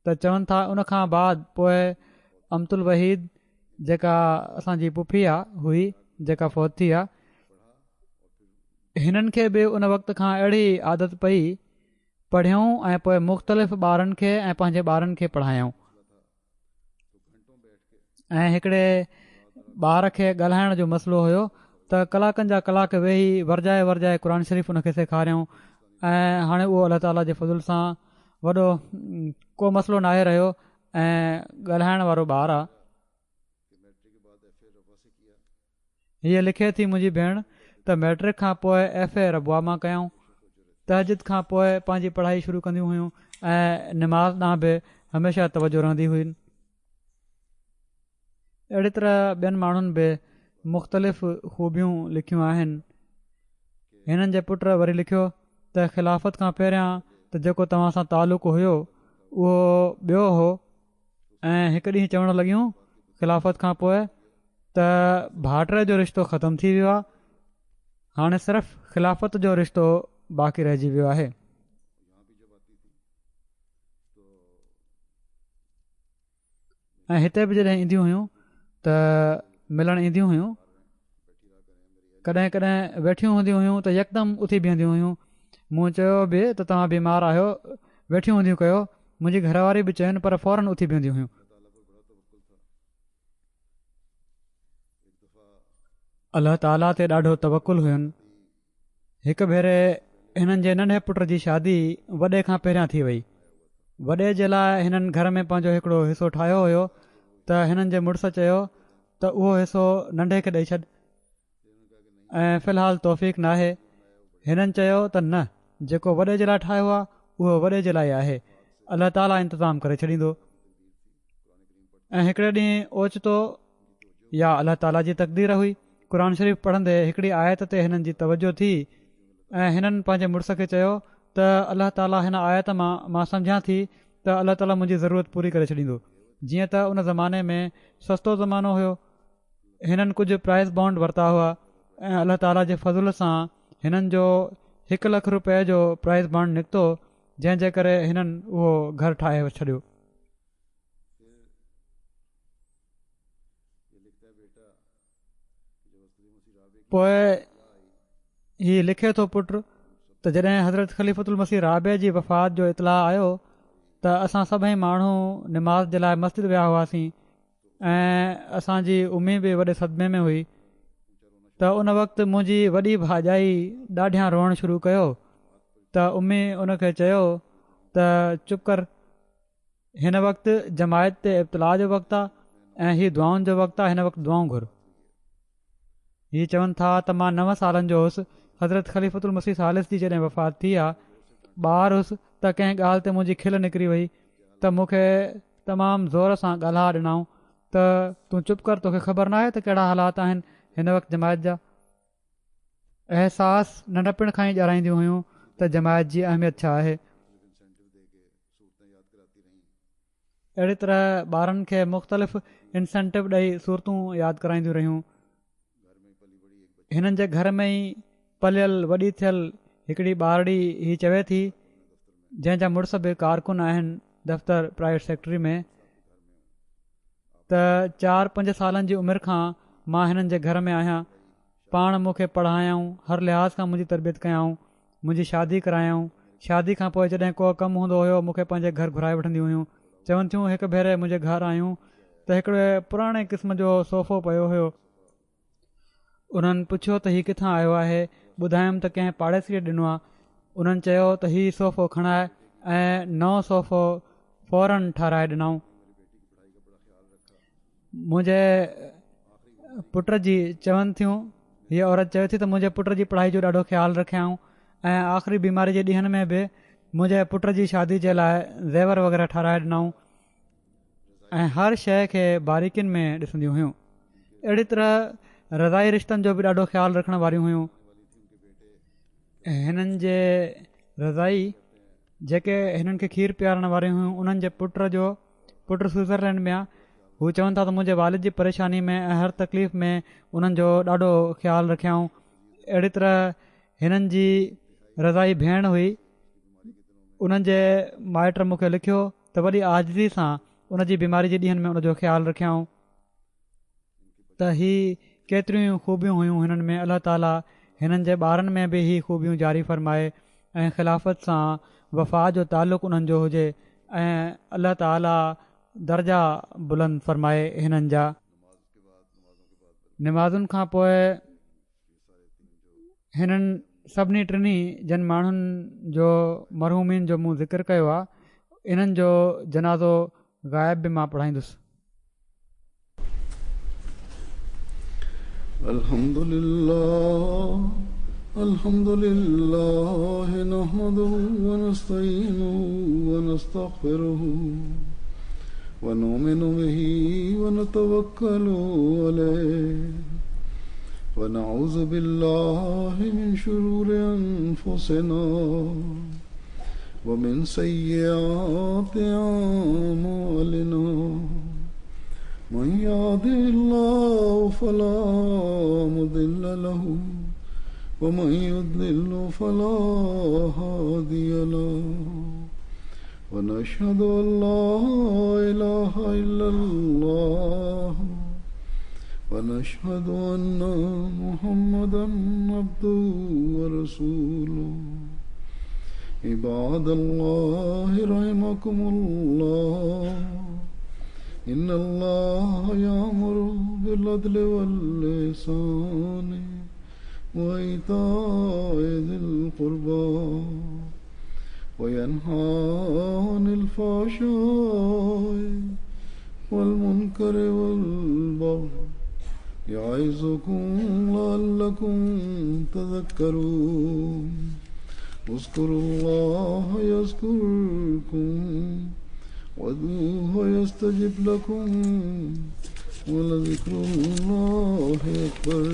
त चवनि था उन खां बाद पोइ अमतुल वहीद जेका असांजी पुफी आहे हुई जेका फ़ौत थी आहे, हिननि खे बि उन वक़्त खां अहिड़ी आदत पई, पढ़ियूं ऐं पोइ मुख़्तलिफ़ ॿारनि खे ऐं पंहिंजे ॿारनि खे पढ़ायूं। ऐं हिकिड़े ॿार खे ॻाल्हाइण जो मसइलो हुयो त कलाकनि जा कलाक वेही वरजाए वरजाए क़ुर शरीफ़ उनखे सेखारियऊं ऐं हाणे उहो अलाह ताला जे फज़ल सां वॾो को मसइलो नाहे रहियो ऐं ॻाल्हाइण वारो ॿारु आहे। हीअ लिखे थी मुंहिंजी भेण त मैट्रिक खां पोइ FA रबुआ मां कयऊं, तहजिद खां पोइ पंहिंजी पढ़ाई शुरू कंदियूं हुयूं ऐं निमाज़ ॾांहुं बि हमेशह तवजो रहंदी हुई। अहिड़ी तरह ॿियनि माण्हुनि बि मुख़्तलिफ़ ख़ूबियूं लिखियूं आहिनि। हिननि जे पुट वरी लिखियो त ख़िलाफ़त खां पहिरियां त जेको तव्हां सां तालुक़ु हुयो उहो ॿियो हो ऐं हिकु ॾींहुं चवणु लॻियूं ख़िलाफ़त खां पोइ त भाइट जो रिश्तो ख़तमु थी वियो आहे, हाणे सिर्फ़ु ख़िलाफ़त जो रिश्तो बाक़ी रहिजी वियो आहे। ऐं हिते बि जॾहिं ईंदियूं हुयूं त मिलणु ईंदियूं हुयूं, कॾहिं कॾहिं वेठियूं हूंदियूं हुयूं त यकदमि उथी बीहंदियूं हुयूं। मूं चयो बि त तव्हां बीमार आहियो, वेठियूं हूंदियूं कयो, मुंहिंजी घरवारी बि चयुनि, पर फौरन उथी बीहंदियूं हुयूं। अलाह ताला ते ॾाढो तवकुल हुयुनि। हिकु भेरे हिननि जे नंढे पुट जी शादी वॾे खां पहिरियां थी वई। वॾे जे लाइ हिननि घर में पंहिंजो हिकिड़ो हिसो ठाहियो हुयो त हिननि जे मुड़ुस चयो त उहो हिसो नंढे खे ॾेई छॾ ऐं फ़िलहालु तौफ़ीक़ नाहे। हिननि चयो त न, जेको वॾे जे लाइ ठाहियो आहे उहो वॾे जे लाइ आहे, अलाह ताला इंतज़ाम करे छॾींदो। ऐं हिकिड़े ॾींहुं ओचितो या अलाह ताला जी तक़दीर हुई, क़ुर शरीफ़ पढ़ंदे हिकिड़ी आयत ते हिननि जी तवजो थी ऐं हिननि पंहिंजे मुड़ुस खे चयो त अलाह ताला हिन आयत मां सम्झां थी त अलाह ताला मुंहिंजी ज़रूरत पूरी करे छॾींदो। जीअं त उन ज़माने में सस्तो ज़मानो हुयो, हिननि कुझु प्राइज़ बॉन्ड वरिता हुआ ऐं अलाह ताला जे फज़ुल सां हिननि जो 1 लख रुपए जो प्राइज़ बॉन्ड निकितो, जंहिंजे करे हिननि उहो घरु ठाहे छॾियो। पोइ हीउ लिखे थो पुट त जॾहिं हज़रत ख़लीफ़तुल मसीह राबे जी वफ़ात जो इतलाउ आयो त असां सभई माण्हू निमाज़ जे लाइ मस्जिद विया हुआसीं ऐं असांजी उम्मी बि वॾे सदमे में हुई। त उन वक़्तु मुंहिंजी वॾी भाॼाई ॾाढियां रोअणु शुरू कयो त उम्मी उनखे चयो त चुप कर, हिन वक़्तु जमायत ते इब्तिला जो वक़्तु आहे ऐं हीउ दुआउनि जो वक़्तु आहे, हिन वक़्तु दुआऊं घुर। हीअ चवनि था त मां 9 सालनि जो हुउसि। हज़रत ख़लीफ़तुल मसीह सालिस जी जॾहिं वफ़ात थी आहे, ॿार हुउसि त कंहिं ॻाल्हि ते मुंहिंजी खिल निकिरी वई त मूंखे तमामु ज़ोर सां ॻाल्हा ॾिनऊं त तूं चुप कर, तोखे ख़बर न आहे त कहिड़ा हालात आहिनि हिन वक़्तु जमायत जा। अहसास नंढपिण खां ई ॼाणाईंदियूं हुयूं त जमायत जी अहमियत छा आहे। अहिड़ी तरह ॿारनि खे मुख़्तलिफ़ इंसेंटिव ॾेई सूरतूं यादि कराईंदियूं रहियूं। हिननि जे घर में ई पलियल वॾी थियल हिकिड़ी ॿारड़ी हीअ चवे थी, जंहिंजा मुड़ुस बि कारकुन आहिनि दफ़्तर प्राइवेट सेक्टरी में, त 4-5 सालनि जी उमिरि खां मां हिननि जे घर में आहियां। पाण मूंखे पढ़ायऊं, हर लिहाज़ खां मुंहिंजी तरबियत कयाऊं, मुंहिंजी शादी करायऊं। शादी खां पोइ जॾहिं को कमु हूंदो हुयो मूंखे पंहिंजे घर घुराए वठंदियूं हुयूं। चवनि थियूं हिकु भेरे मुंहिंजे घर आयूं त हिकिड़े पुराणे क़िस्म जो सोफ़ो पियो हुयो। उन्हनि पुछियो त हीउ किथां आयो आहे, ॿुधायमि त कंहिं पाड़ेसीअ ॾिनो आहे। उन्हनि चयो त हीउ सोफ़ो खणाए ऐं नओं सोफ़ो फ़ौरन ठाराए ॾिनऊं। मुंहिंजे पुट जी चवनि थियूं, हीअ औरत चवे थी त मुंहिंजे पुट जी पढ़ाई जो ॾाढो ख़्यालु रखियाऊं ऐं आख़िरी बीमारी जे ॾींहंनि में बि मुंहिंजे पुट जी शादी जे लाइ ज़ेवर वग़ैरह ठाराए ॾिनऊं ऐं हर शइ खे बारीकियुनि में ॾिसंदियूं हुयूं। अहिड़ी तरह रज़ाई रिश्तनि जो बि ॾाढो ख़्यालु रखण वारियूं हुयूं। हिननि जे रज़ाई जेके हिननि खे खीरु पीआरण वारियूं हुयूं, उन्हनि जे पुट स्विट्ज़रलैंड में आहे। हू चवनि था त मुंहिंजे वालिद जी परेशानी में ऐं हर तकलीफ़ में उन्हनि जो ॾाढो ख़्यालु रखियाऊं। अहिड़ी तरह हिननि जी रज़ाई भेण हुई, उन्हनि जे माइट मूंखे लिखियो त वॾी आजिज़ी सां उन जी बीमारी जे ॾींहंनि में उनजो ख़्यालु रखियाऊं। त हीअ केतिरियूं ख़ूबियूं हुयूं हिननि में। अलाह ताला हिननि जे ॿारनि में बि हीअ ख़ूबियूं जारी फ़रमाए ऐं ख़िलाफ़त सां वफ़ा जो तालुक़ु उन्हनि जो हुजे ऐं अलाह ताला दर्जा बुलंद फ़रमाए हिननि जा। निमाज़ुनि खां पोइ हिननि सभिनी टिनी जन माण्हुनि जो मरहूमिन जो मूं ज़िक्र कयो आहे, इन्हनि जो जनाज़ो ग़ाइब बि मां पढ़ाईंदुसि। अल्हम्दुलिल्लाह नहमदुहु व नस्तईनुहु व नस्तगफिरुहु व नुमिनु बिही व नतवक्कलु अलैहि व नऊज़ु बिल्लाहि मिन शुरूरि अनफुसिना व मिन सय्यिआति अअमालिना मन यहदिहिल्लाहु फला मुदिल्ल लहु व मन युद्लिल्हु फला हादिय लहु व नशहदु अन ला इलाहा इल्लल्लाह व नशहदु अन्ना मुहम्मदन अब्दुहु व रसूलुहु इबादल्लाहि रहमकुमुल्लाह इन्नल्लाह यामुरु बिल अदलि वल इहसानि व ईताइ ज़िल क़ुर्बा व यन्हा अनिल फ़हशाइ वल मुनकरि वल बग़ि यइज़ुकुम लअल्लकुम तज़क्करून उज़्कुरुल्लाह यज़्कुरुकुम वदूहु यस्तजिब लकुम व लज़िक्रुल्लाहि अकबर।